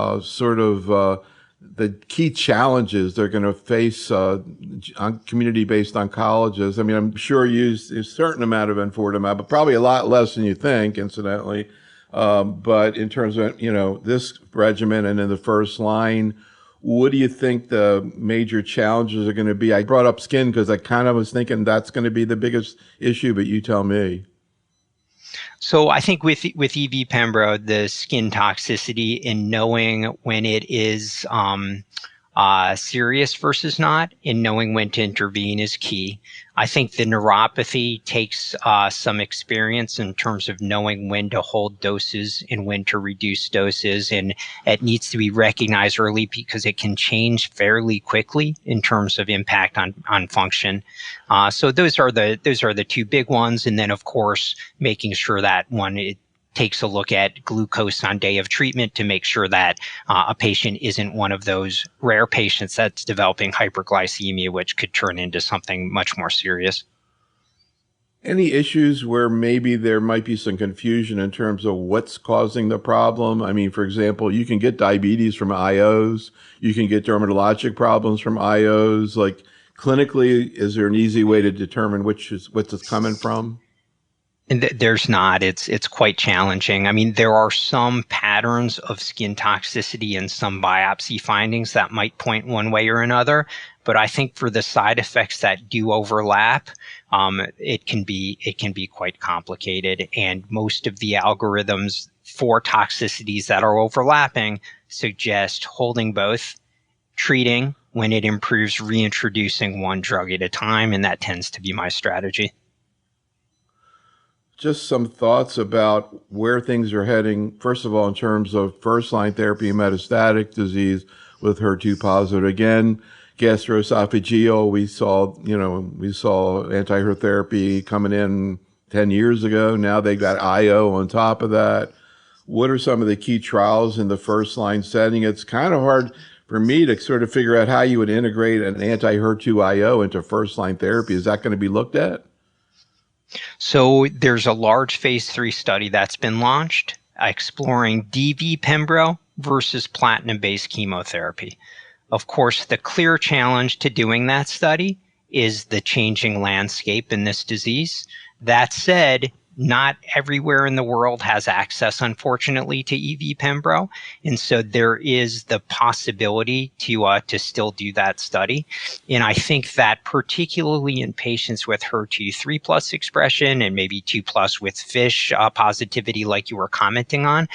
the key challenges they're going to face community-based oncologists? I mean, I'm sure you use a certain amount of enfortumab, but probably a lot less than you think, incidentally. But in terms of, this regimen and in the first line, what do you think the major challenges are going to be? I brought up skin because I kind of was thinking that's going to be the biggest issue, but you tell me. So I think with EV Pembro, the skin toxicity in knowing when it is serious versus not, and knowing when to intervene is key. I think the neuropathy takes some experience in terms of knowing when to hold doses and when to reduce doses, and it needs to be recognized early because it can change fairly quickly in terms of impact on function. So those are the two big ones, and then of course making sure that it takes a look at glucose on day of treatment to make sure that a patient isn't one of those rare patients that's developing hyperglycemia, which could turn into something much more serious. Any issues where maybe there might be some confusion in terms of what's causing the problem? I mean, for example, you can get diabetes from IOs. You can get dermatologic problems from IOs. Like clinically, is there an easy way to determine what's it's coming from? And there's not. It's quite challenging. I mean, there are some patterns of skin toxicity and some biopsy findings that might point one way or another. But I think for the side effects that do overlap, it can be quite complicated. And most of the algorithms for toxicities that are overlapping suggest holding both, treating when it improves, reintroducing one drug at a time, and that tends to be my strategy. Just some thoughts about where things are heading, first of all, in terms of first-line therapy and metastatic disease with HER2 positive. Again, gastroesophageal, we saw anti-HER therapy coming in 10 years ago. Now they got IO on top of that. What are some of the key trials in the first-line setting? It's kind of hard for me to sort of figure out how you would integrate an anti-HER2 IO into first-line therapy. Is that going to be looked at? So there's a large phase 3 study that's been launched exploring DV Pembro versus platinum-based chemotherapy. Of course, the clear challenge to doing that study is the changing landscape in this disease. That said, not everywhere in the world has access, unfortunately, to EV Pembro. And so there is the possibility to still do that study. And I think that particularly in patients with HER2 3+ expression and maybe 2+ with FISH positivity, like you were commenting on,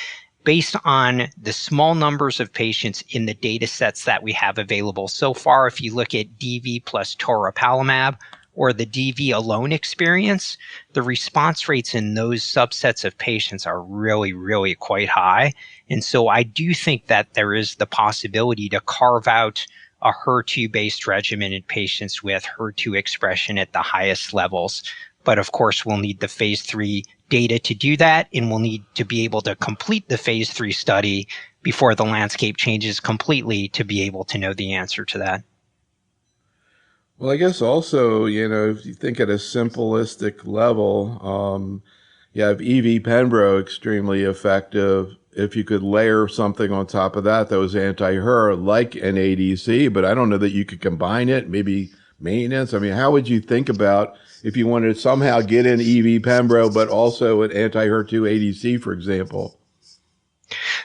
based on the small numbers of patients in the data sets that we have available so far, if you look at DV plus toripalimab, or the DV alone experience, the response rates in those subsets of patients are really, really quite high. And so I do think that there is the possibility to carve out a HER2-based regimen in patients with HER2 expression at the highest levels. But of course, we'll need the phase 3 data to do that, and we'll need to be able to complete the phase 3 study before the landscape changes completely to be able to know the answer to that. Well, I guess also, if you think at a simplistic level, you have EV Pembro extremely effective. If you could layer something on top of that was anti-HER, like an ADC, but I don't know that you could combine it, maybe maintenance. I mean, how would you think about if you wanted to somehow get in EV Pembro, but also an anti-HER2 ADC, for example?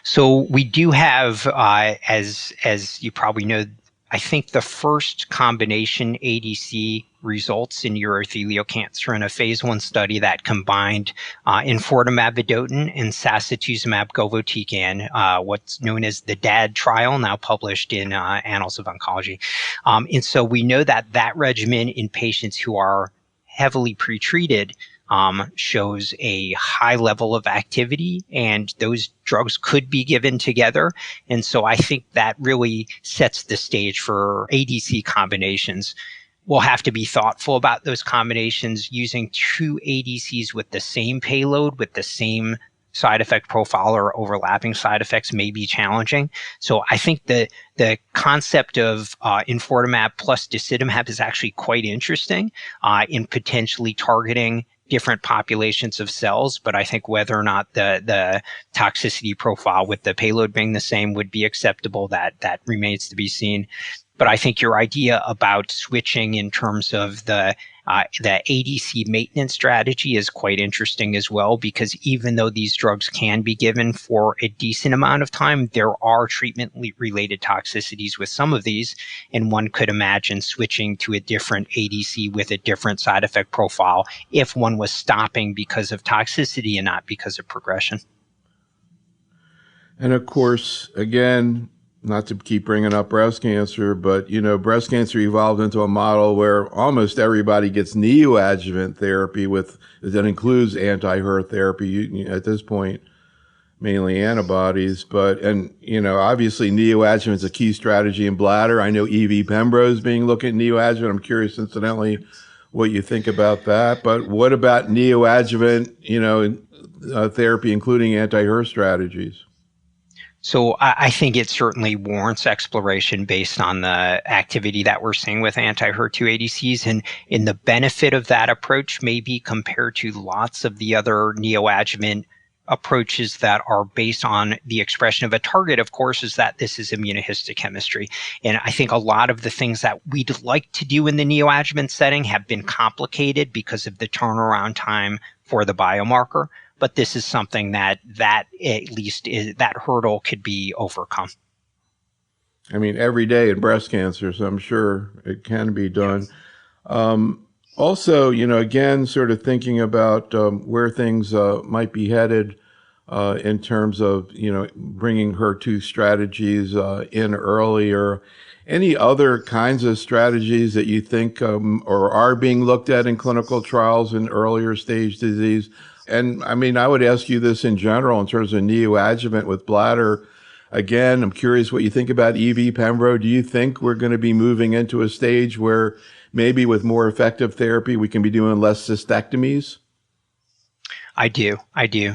So we do have, as you probably know, I think the first combination ADC results in urothelial cancer in a phase 1 study that combined enfortumab vedotin and sacituzumab govitecan, what's known as the DAD trial, now published in Annals of Oncology. And so we know that that regimen in patients who are heavily pretreated shows a high level of activity, and those drugs could be given together. And so I think that really sets the stage for ADC combinations. We'll have to be thoughtful about those combinations. Using two ADCs with the same payload, with the same side effect profile or overlapping side effects may be challenging. So I think the concept of enfortumab plus disitamab is actually quite interesting in potentially targeting different populations of cells, but I think whether or not the toxicity profile with the payload being the same would be acceptable, that remains to be seen. But I think your idea about switching in terms of the ADC maintenance strategy is quite interesting as well, because even though these drugs can be given for a decent amount of time, there are treatment-related toxicities with some of these, and one could imagine switching to a different ADC with a different side effect profile if one was stopping because of toxicity and not because of progression. And of course, again, not to keep bringing up breast cancer, but, breast cancer evolved into a model where almost everybody gets neoadjuvant therapy that includes anti-HER therapy at this point, mainly antibodies. Obviously neoadjuvant is a key strategy in bladder. I know EV-Pembro is being looked at neoadjuvant. I'm curious, incidentally, what you think about that. But what about neoadjuvant, therapy, including anti-HER strategies? So I think it certainly warrants exploration based on the activity that we're seeing with anti-HER2 ADCs. And in the benefit of that approach may be compared to lots of the other neoadjuvant approaches that are based on the expression of a target, of course, is that this is immunohistochemistry. And I think a lot of the things that we'd like to do in the neoadjuvant setting have been complicated because of the turnaround time for the biomarker. But this is something that at least that hurdle could be overcome. I mean, every day in breast cancer, so I'm sure it can be done. Yes. Also, again, sort of thinking about where things might be headed in terms of, bringing HER2 strategies in earlier. Any other kinds of strategies that you think or are being looked at in clinical trials in earlier stage disease? And I mean, I would ask you this in general in terms of neoadjuvant with bladder. Again, I'm curious what you think about EV-Pembro. Do you think we're going to be moving into a stage where maybe with more effective therapy, we can be doing less cystectomies? I do.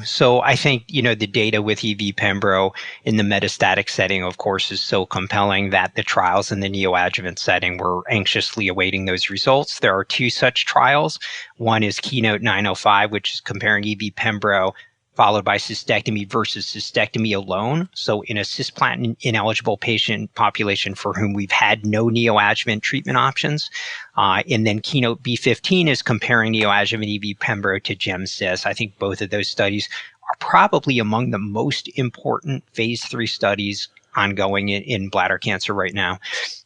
So I think, the data with EV-Pembro in the metastatic setting, of course, is so compelling that the trials in the neoadjuvant setting, we're anxiously awaiting those results. There are two such trials. One is Keynote 905, which is comparing EV-Pembro followed by cystectomy versus cystectomy alone. So in a cisplatin ineligible patient population for whom we've had no neoadjuvant treatment options. And then Keynote B15 is comparing neoadjuvant EV-Pembro to GemCis. I think both of those studies are probably among the most important phase 3 studies ongoing in bladder cancer right now.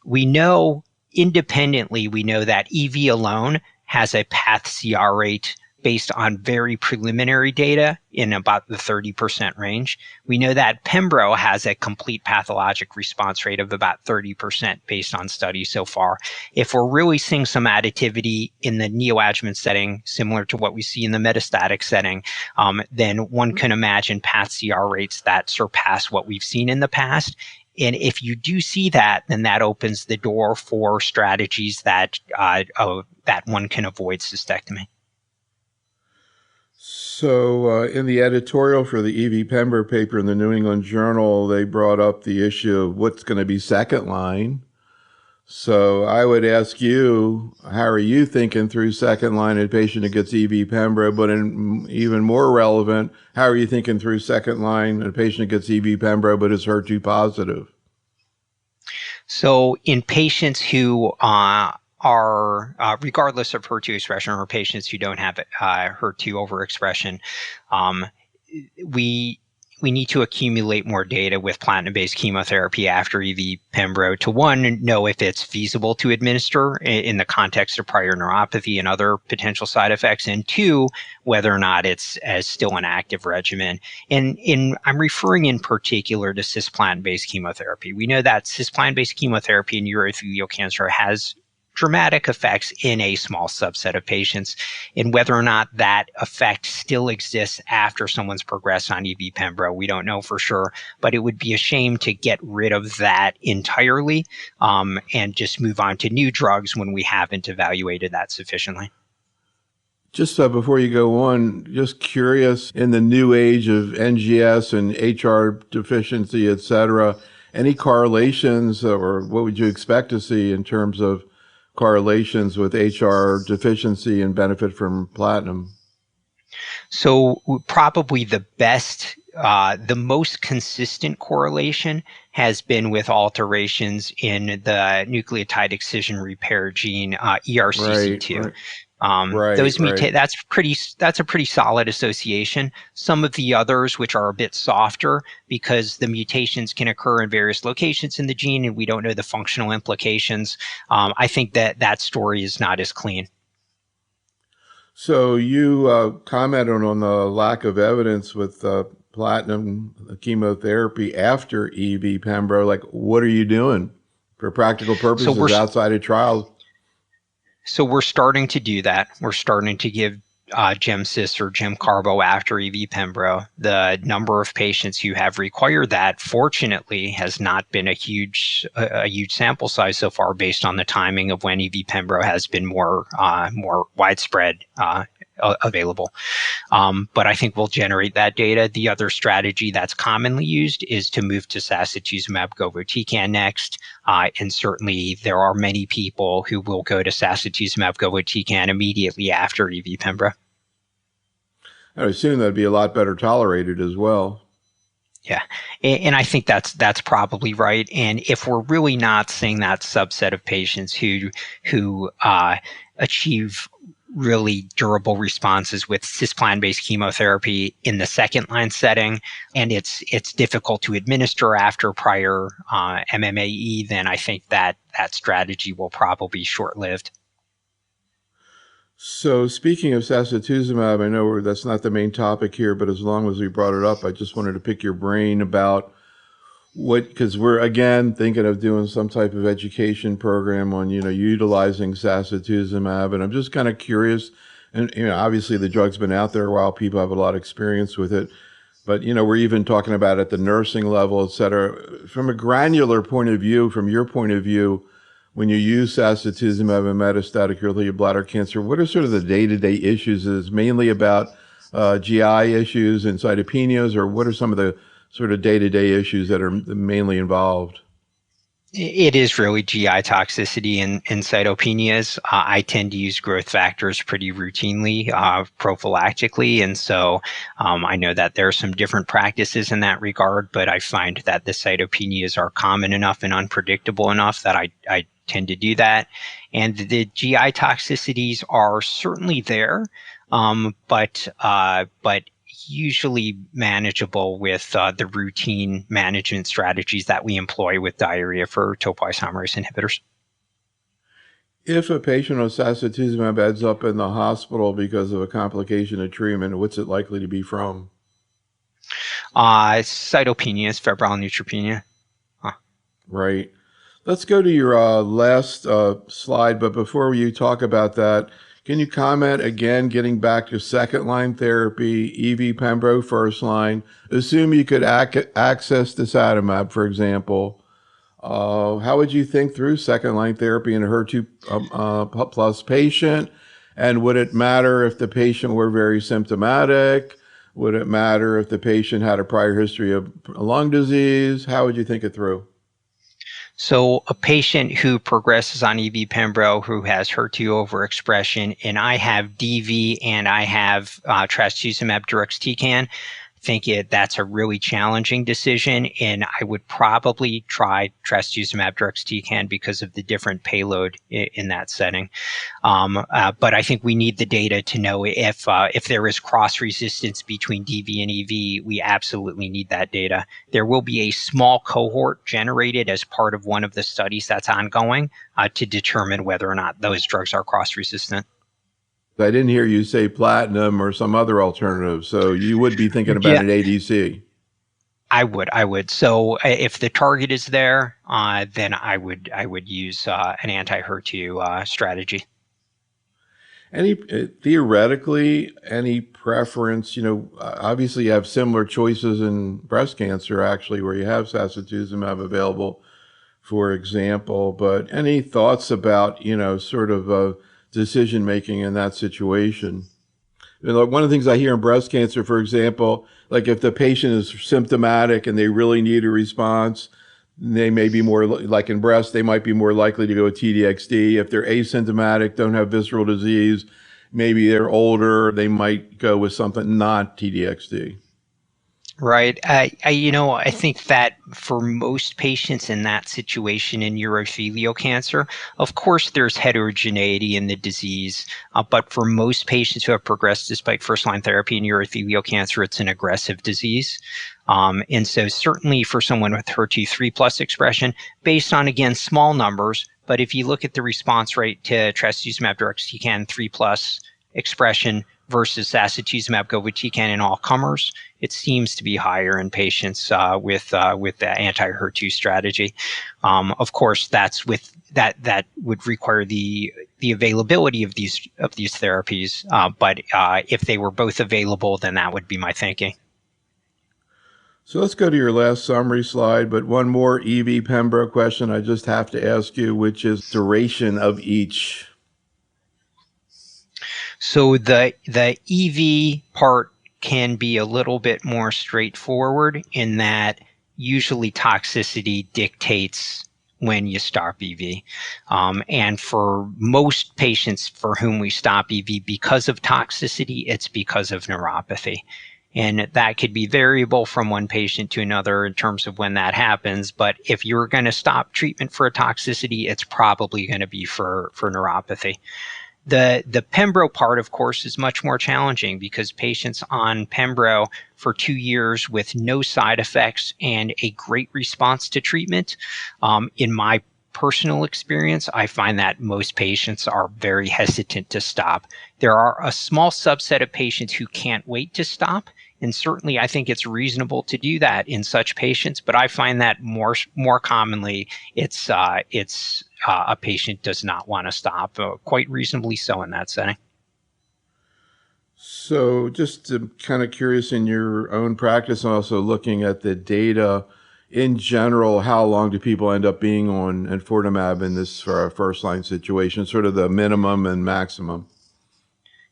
We know independently, that EV alone has a path CR rate based on very preliminary data in about the 30% range. We know that Pembro has a complete pathologic response rate of about 30% based on studies so far. If we're really seeing some additivity in the neoadjuvant setting, similar to what we see in the metastatic setting, then one can imagine path CR rates that surpass what we've seen in the past. And if you do see that, then that opens the door for strategies that one can avoid cystectomy. So in the editorial for the EV-Pembro paper in the New England Journal, they brought up the issue of what's going to be second line. So I would ask you, how are you thinking through second line in a patient that gets EV-Pembro? But even more relevant, how are you thinking through second line in a patient that gets EV-Pembro but is HER2 positive? So in patients who are regardless of HER2 expression, or patients who don't have HER2 overexpression, we we need to accumulate more data with platinum-based chemotherapy after EV Pembro to, one, know if it's feasible to administer in the context of prior neuropathy and other potential side effects, and two, whether or not it's as still an active regimen. And I'm referring in particular to cisplatin-based chemotherapy. We know that cisplatin-based chemotherapy in urothelial cancer has dramatic effects in a small subset of patients, and whether or not that effect still exists after someone's progressed on EV Pembro, we don't know for sure, but it would be a shame to get rid of that entirely and just move on to new drugs when we haven't evaluated that sufficiently. Just before you go on, just curious, in the new age of NGS and HR deficiency, et cetera, any correlations, or what would you expect to see in terms of correlations with HR deficiency and benefit from platinum? So probably the most consistent correlation has been with alterations in the nucleotide excision repair gene, ERCC2. That's a pretty solid association. Some of the others, which are a bit softer, because the mutations can occur in various locations in the gene and we don't know the functional implications. I think that story is not as clean. So you commented on the lack of evidence with platinum chemotherapy after EV Pembro. Like, what are you doing for practical purposes outside of trials? So we're starting to do that. We're starting to give GemCis or GemCarbo after EV Pembro. The number of patients who have required that, fortunately, has not been a huge sample size so far, based on the timing of when EV Pembro has been more widespread available. But I think we'll generate that data. The other strategy that's commonly used is to move to sacituzumab govitecan next. And certainly there are many people who will go to sacituzumab govitecan immediately after EV Pembro. I assume that'd be a lot better tolerated as well. Yeah, and I think that's probably right. And if we're really not seeing that subset of patients who achieve really durable responses with cisplatin-based chemotherapy in the second-line setting, and it's difficult to administer after prior MMAE, then I think that strategy will probably be short-lived. So speaking of sacituzumab, I know that's not the main topic here, but as long as we brought it up, I just wanted to pick your brain about because we're, again, thinking of doing some type of education program on, utilizing sacituzumab. And I'm just kind of curious, and, obviously the drug's been out there a while. People have a lot of experience with it. But, we're even talking about at the nursing level, et cetera. From a granular point of view, from your point of view, when you use sacituzumab in metastatic urothelial bladder cancer, what are sort of the day-to-day issues? Is it mainly about GI issues and cytopenias, or what are some of the sort of day-to-day issues that are mainly involved? It is really GI toxicity and cytopenias. I tend to use growth factors pretty routinely, prophylactically. And so I know that there are some different practices in that regard, but I find that the cytopenias are common enough and unpredictable enough that I tend to do that. And the GI toxicities are certainly there, but usually manageable with the routine management strategies that we employ with diarrhea for topoisomerase inhibitors. If a patient on sacituzumab ends up in the hospital because of a complication of treatment, what's it likely to be from? Cytopenias, febrile neutropenia. Right. Let's go to your last slide, but before you talk about that, can you comment again, getting back to second-line therapy, EV Pembro first line? Assume you could access dasatinib, for example. How would you think through second-line therapy in a HER2 plus patient? And would it matter if the patient were very symptomatic? Would it matter if the patient had a prior history of lung disease? How would you think it through? So a patient who progresses on EV Pembro who has HER2 overexpression, and I have DV and I have trastuzumab deruxtecan, that's a really challenging decision, and I would probably try trastuzumab deruxtecan because of the different payload in that setting. But I think we need the data to know if there is cross resistance between DV and EV. We absolutely need that data. There will be a small cohort generated as part of one of the studies that's ongoing to determine whether or not those drugs are cross resistant. I didn't hear you say platinum or some other alternative, so you would be thinking about Yeah, an ADC. I would. So if the target is there, then I would use an anti-HER2 strategy. Any theoretically, any preference? Obviously you have similar choices in breast cancer, actually, where you have sacituzumab available, for example. But any thoughts about sort of decision making in that situation? One of the things I hear in breast cancer, for example, like if the patient is symptomatic and they really need a response, they may be more, like in breast, they might be more likely to go with TDXD. If they're asymptomatic, don't have visceral disease, maybe they're older, they might go with something not TDXD. Right. I think that for most patients in that situation in urothelial cancer, of course, there's heterogeneity in the disease. But for most patients who have progressed despite first-line therapy in urothelial cancer, it's an aggressive disease. And so certainly for someone with HER2 3+ expression, based on, again, small numbers, but if you look at the response rate to trastuzumab deruxtecan 3+ expression versus sacituzumab govitecan in all comers, it seems to be higher in patients with the anti-HER2 strategy. Of course, that would require the availability of these therapies. But if they were both available, then that would be my thinking. So let's go to your last summary slide, but one more EV Pembro question I just have to ask you, which is duration of each. So the EV part can be a little bit more straightforward in that usually toxicity dictates when you stop EV. And for most patients for whom we stop EV because of toxicity, it's because of neuropathy. And that could be variable from one patient to another in terms of when that happens. But if you're going to stop treatment for a toxicity, it's probably going to be for neuropathy. The Pembro part, of course, is much more challenging because patients on Pembro for 2 years with no side effects and a great response to treatment, in my personal experience, I find that most patients are very hesitant to stop. There are a small subset of patients who can't wait to stop, and certainly I think it's reasonable to do that in such patients, but I find that more commonly it's a patient does not want to stop, quite reasonably so in that setting. So just kind of curious in your own practice and also looking at the data in general, how long do people end up being on enfortumab in this first-line situation, sort of the minimum and maximum?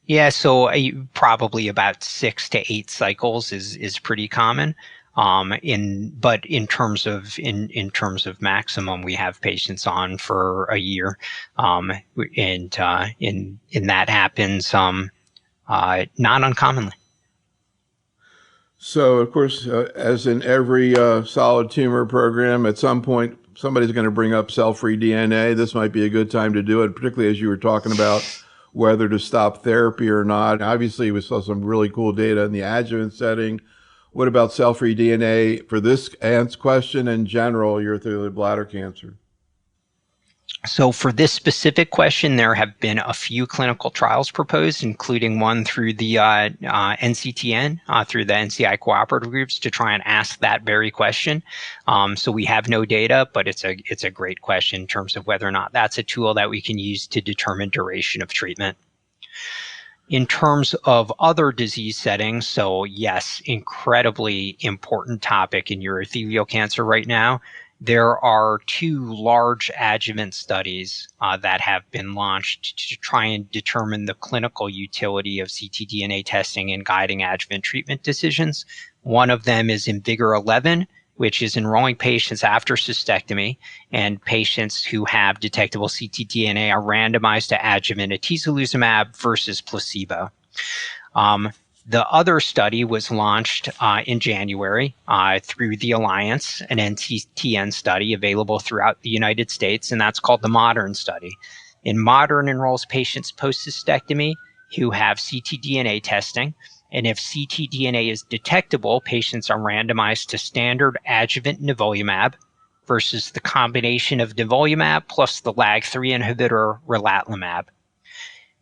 Yeah, so probably about 6 to 8 cycles is pretty common. But in terms of maximum, we have patients on for a year, and that happens not uncommonly. So, of course, as in every solid tumor program, at some point, somebody's going to bring up cell-free DNA. This might be a good time to do it, particularly as you were talking about whether to stop therapy or not. Obviously, we saw some really cool data in the adjuvant setting. What about cell-free DNA for this question in general, urothelial bladder cancer? So for this specific question, there have been a few clinical trials proposed, including one through the NCTN, through the NCI cooperative groups, to try and ask that very question. So we have no data, but it's a great question in terms of whether or not that's a tool that we can use to determine duration of treatment. In terms of other disease settings, so yes, incredibly important topic in urothelial cancer right now. There are 2 large adjuvant studies that have been launched to try and determine the clinical utility of ctDNA testing in guiding adjuvant treatment decisions. One of them is IMvigor11, which is enrolling patients after cystectomy, and patients who have detectable ctDNA are randomized to adjuvant atezolizumab versus placebo. The other study was launched in January through the Alliance, an NCTN study available throughout the United States, and that's called the MODERN study. In MODERN enrolls patients post-cystectomy who have ctDNA testing, and if ctDNA is detectable, patients are randomized to standard adjuvant nivolumab versus the combination of nivolumab plus the LAG-3 inhibitor relatlimab.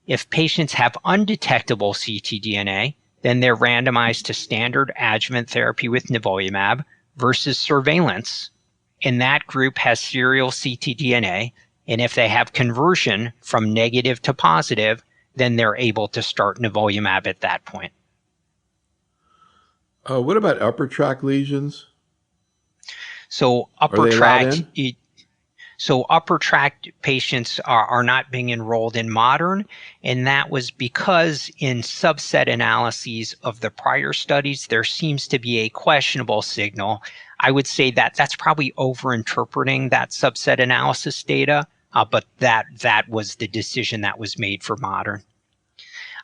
If patients have undetectable ctDNA, then they're randomized to standard adjuvant therapy with nivolumab versus surveillance. And that group has serial ctDNA. And if they have conversion from negative to positive, then they're able to start nivolumab at that point. What about upper tract lesions? So Are they allowed in? So upper tract patients are not being enrolled in MODERN, and that was because in subset analyses of the prior studies, there seems to be a questionable signal. I would say that that's probably overinterpreting that subset analysis data, but that was the decision that was made for MODERN.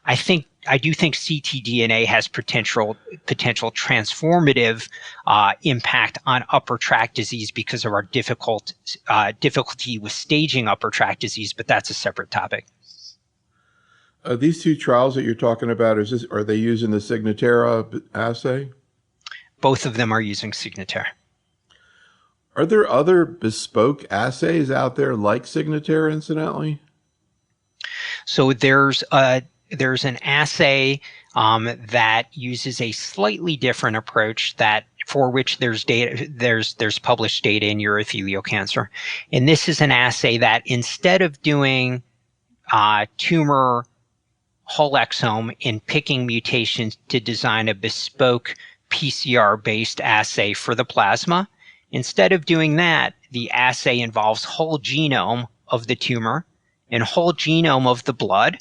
I do think ctDNA has potential transformative impact on upper tract disease because of our difficulty with staging upper tract disease, but that's a separate topic. These two trials that you're talking about, are they using the Signatera assay? Both of them are using Signatera. Are there other bespoke assays out there like Signatera, incidentally? So there's an assay that uses a slightly different approach for which there's published data in urothelial cancer. And this is an assay that instead of doing tumor whole exome and picking mutations to design a bespoke PCR-based assay for the plasma, instead of doing that, the assay involves whole genome of the tumor and whole genome of the blood,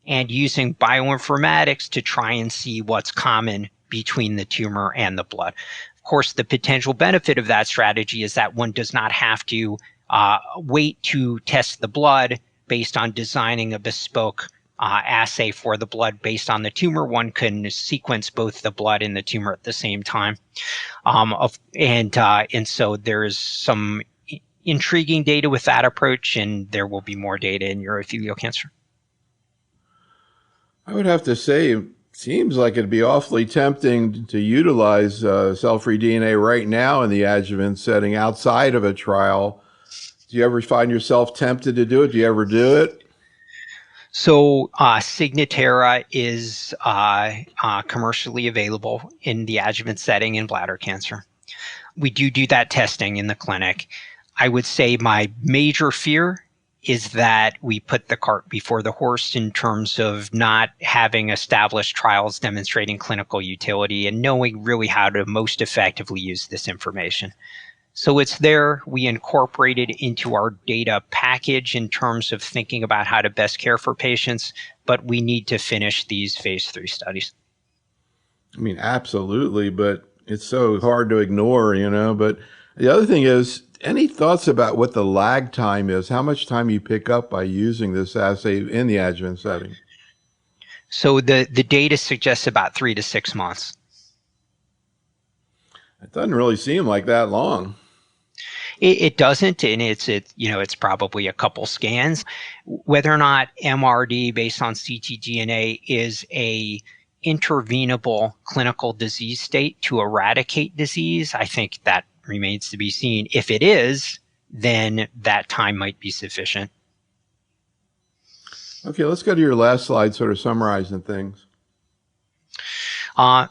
and using bioinformatics to try and see what's common between the tumor and the blood. Of course, the potential benefit of that strategy is that one does not have to wait to test the blood based on designing a bespoke assay for the blood based on the tumor. One can sequence both the blood and the tumor at the same time. And so there's some intriguing data with that approach, and there will be more data in urothelial cancer. I would have to say, it seems like it'd be awfully tempting to utilize cell-free DNA right now in the adjuvant setting outside of a trial. Do you ever find yourself tempted to do it? Do you ever do it? So Signatera is commercially available in the adjuvant setting in bladder cancer. We do that testing in the clinic. I would say my major fear is that we put the cart before the horse in terms of not having established trials demonstrating clinical utility and knowing really how to most effectively use this information. So it's there. We incorporate it into our data package in terms of thinking about how to best care for patients, but we need to finish these phase 3 studies. I mean, absolutely, but it's so hard to ignore, But the other thing is, any thoughts about what the lag time is? How much time you pick up by using this assay in the adjuvant setting? So the data suggests about 3 to 6 months. It doesn't really seem like that long. It doesn't, and it's probably a couple scans. Whether or not MRD based on ctDNA is a intervenable clinical disease state to eradicate disease, I think that remains to be seen. If it is, then that time might be sufficient. Okay, let's go to your last slide, sort of summarizing things.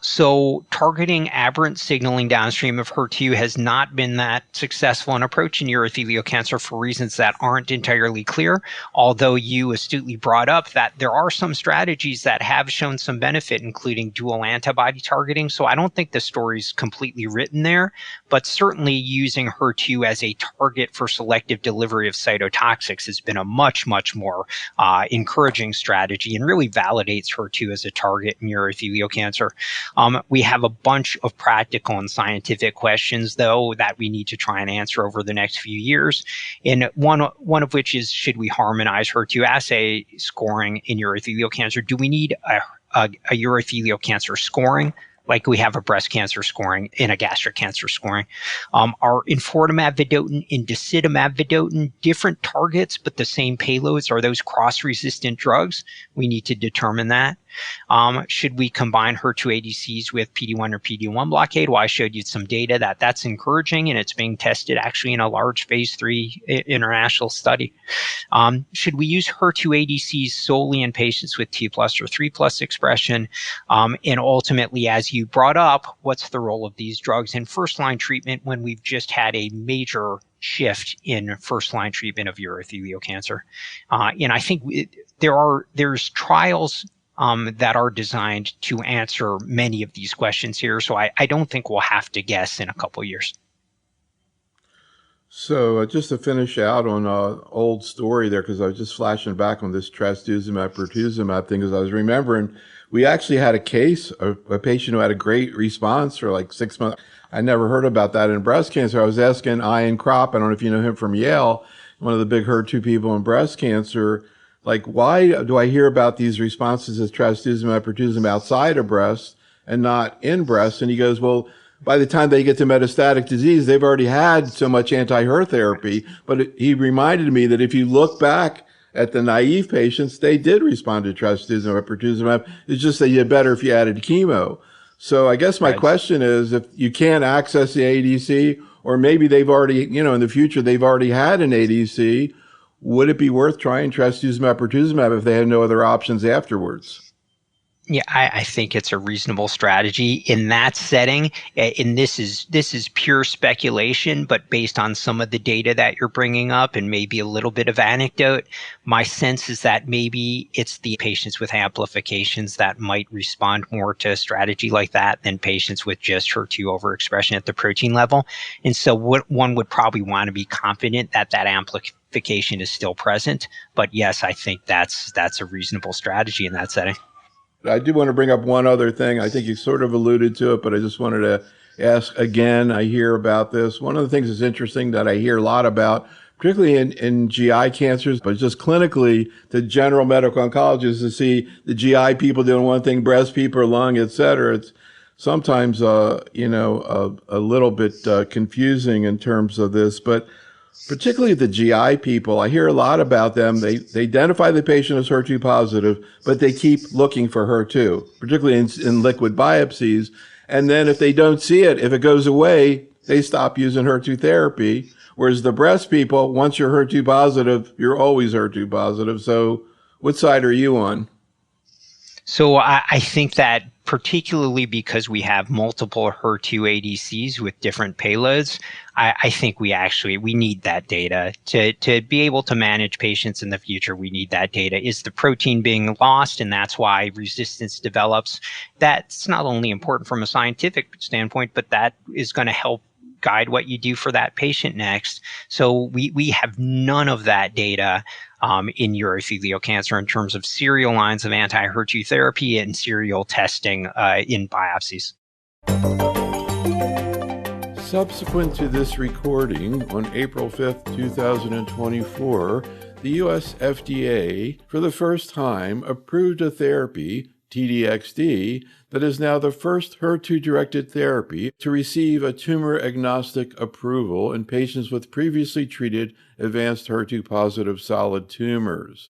So targeting aberrant signaling downstream of HER2 has not been that successful an approach in urothelial cancer for reasons that aren't entirely clear, although you astutely brought up that there are some strategies that have shown some benefit, including dual antibody targeting. So I don't think the story's completely written there, but certainly using HER2 as a target for selective delivery of cytotoxics has been a much, much more encouraging strategy and really validates HER2 as a target in urothelial cancer. We have a bunch of practical and scientific questions, though, that we need to try and answer over the next few years. And one of which is, should we harmonize HER2 assay scoring in urothelial cancer? Do we need a a urothelial cancer scoring, like we have a breast cancer scoring and a gastric cancer scoring. Are enfortumab vedotin and disitamab vedotin different targets but the same payloads? Are those cross-resistant drugs? We need to determine that. Should we combine HER2 ADCs with PD-1 or PD-1 blockade? Well, I showed you some data that's encouraging, and it's being tested actually in a large phase 3 international study. Should we use HER2 ADCs solely in patients with T plus or 3 plus expression? And ultimately, as you brought up, what's the role of these drugs in first-line treatment when we've just had a major shift in first-line treatment of urothelial cancer? And I think there's trials that are designed to answer many of these questions here. So I don't think we'll have to guess in a couple of years. So just to finish out on an old story there, because I was just flashing back on this trastuzumab, pertuzumab thing, because I was remembering we actually had a case of a patient who had a great response for like 6 months. I never heard about that in breast cancer. I was asking Ian Kropp, I don't know if you know him from Yale, one of the big HER2 people in breast cancer, like, why do I hear about these responses as trastuzumab, pertuzumab outside of breast and not in breast? And he goes, well, by the time they get to metastatic disease, they've already had so much anti-HER therapy. But he reminded me that if you look back at the naive patients, they did respond to trastuzumab, pertuzumab. It's just that you did better if you added chemo. So I guess my question is, if you can't access the ADC, or maybe they've already, in the future, they've already had an ADC, would it be worth trying trastuzumab, pertuzumab if they have no other options afterwards? Yeah, I think it's a reasonable strategy in that setting. And this is pure speculation, but based on some of the data that you're bringing up and maybe a little bit of anecdote, my sense is that maybe it's the patients with amplifications that might respond more to a strategy like that than patients with just HER2 overexpression at the protein level. And so one would probably want to be confident that amplification is still present. But yes, I think that's a reasonable strategy in that setting. I do want to bring up one other thing. I think you sort of alluded to it, but I just wanted to ask again. I hear about this. One of the things that's interesting that I hear a lot about, particularly in GI cancers, but just clinically to general medical oncologists, to see the GI people doing one thing, breast people, lung, et cetera. It's sometimes, a little bit confusing in terms of this, but particularly the GI people, I hear a lot about them. They identify the patient as HER2 positive, but they keep looking for HER2, particularly in liquid biopsies. And then if they don't see it, if it goes away, they stop using HER2 therapy. Whereas the breast people, once you're HER2 positive, you're always HER2 positive. So what side are you on? So I think that particularly because we have multiple HER2 ADCs with different payloads, I think we need that data to be able to manage patients in the future. We need that data. Is the protein being lost? And that's why resistance develops. That's not only important from a scientific standpoint, but that is going to help guide what you do for that patient next. So we have none of that data in urothelial cancer in terms of serial lines of anti-HER2 therapy and serial testing in biopsies. Subsequent to this recording, on April 5th, 2024, the U.S. FDA, for the first time, approved a therapy, T-DXd, that is now the first HER2-directed therapy to receive a tumor-agnostic approval in patients with previously treated advanced HER2-positive solid tumors.